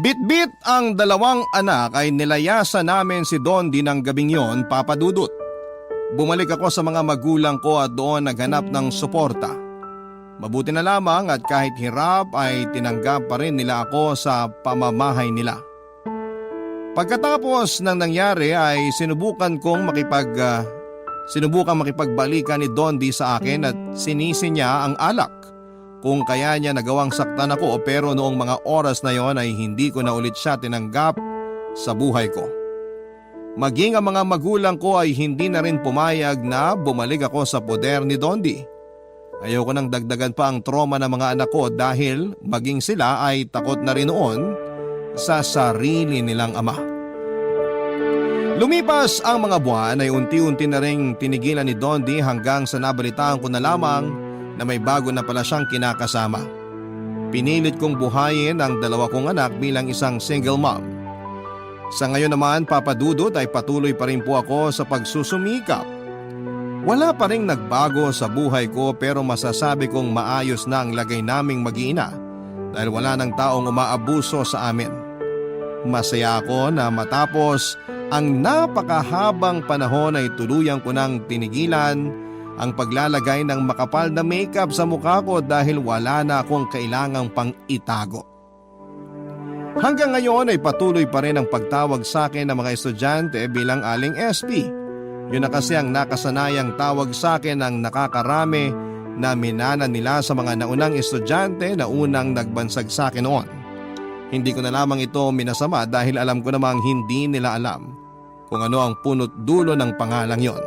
Bit-bit ang dalawang anak ay nilayasan namin si Dondi ng gabing yon, Papa Dudut. Bumalik ako sa mga magulang ko at doon naghanap ng suporta. Mabuti na lamang at kahit hirap ay tinanggap pa rin nila ako sa pamamahay nila. Pagkatapos ng nangyari ay sinubukang makipagbalikan ni Dondi sa akin at sinisi niya ang alak. Kung kaya niya nagawang saktan ako pero noong mga oras na yon ay hindi ko na ulit siya tinanggap sa buhay ko. Maging ang mga magulang ko ay hindi na rin pumayag na bumalik ako sa poder ni Dondi. Ayoko nang dagdagan pa ang trauma ng mga anak ko dahil maging sila ay takot na rin noon sa sarili nilang ama. Lumipas ang mga buwan ay unti-unti na ring tinigilan ni Dondi hanggang sa nabalitaan ko na lamang na may bago na pala siyang kinakasama. Pinilit kong buhayin ang dalawa kong anak bilang isang single mom. Sa ngayon naman, Papa Dudut, ay patuloy pa rin po ako sa pagsusumikap. Wala pa ring nagbago sa buhay ko pero masasabi kong maayos na ang lagay naming mag-iina dahil wala nang taong umaabuso sa amin. Masaya ako na matapos ang napakahabang panahon ay tuluyang ko nang tinigilan ang paglalagay ng makapal na makeup sa mukha ko dahil wala na akong kailangang pang itago. Hanggang ngayon ay patuloy pa rin ang pagtawag sa akin ng mga estudyante bilang Aling SP. Yun na kasi ang nakasanayang tawag sa akin ng nakakarami na minana nila sa mga naunang estudyante na unang nagbansag sa akin noon. Hindi ko na lamang ito minasama dahil alam ko namang hindi nila alam kung ano ang punot dulo ng pangalang yon.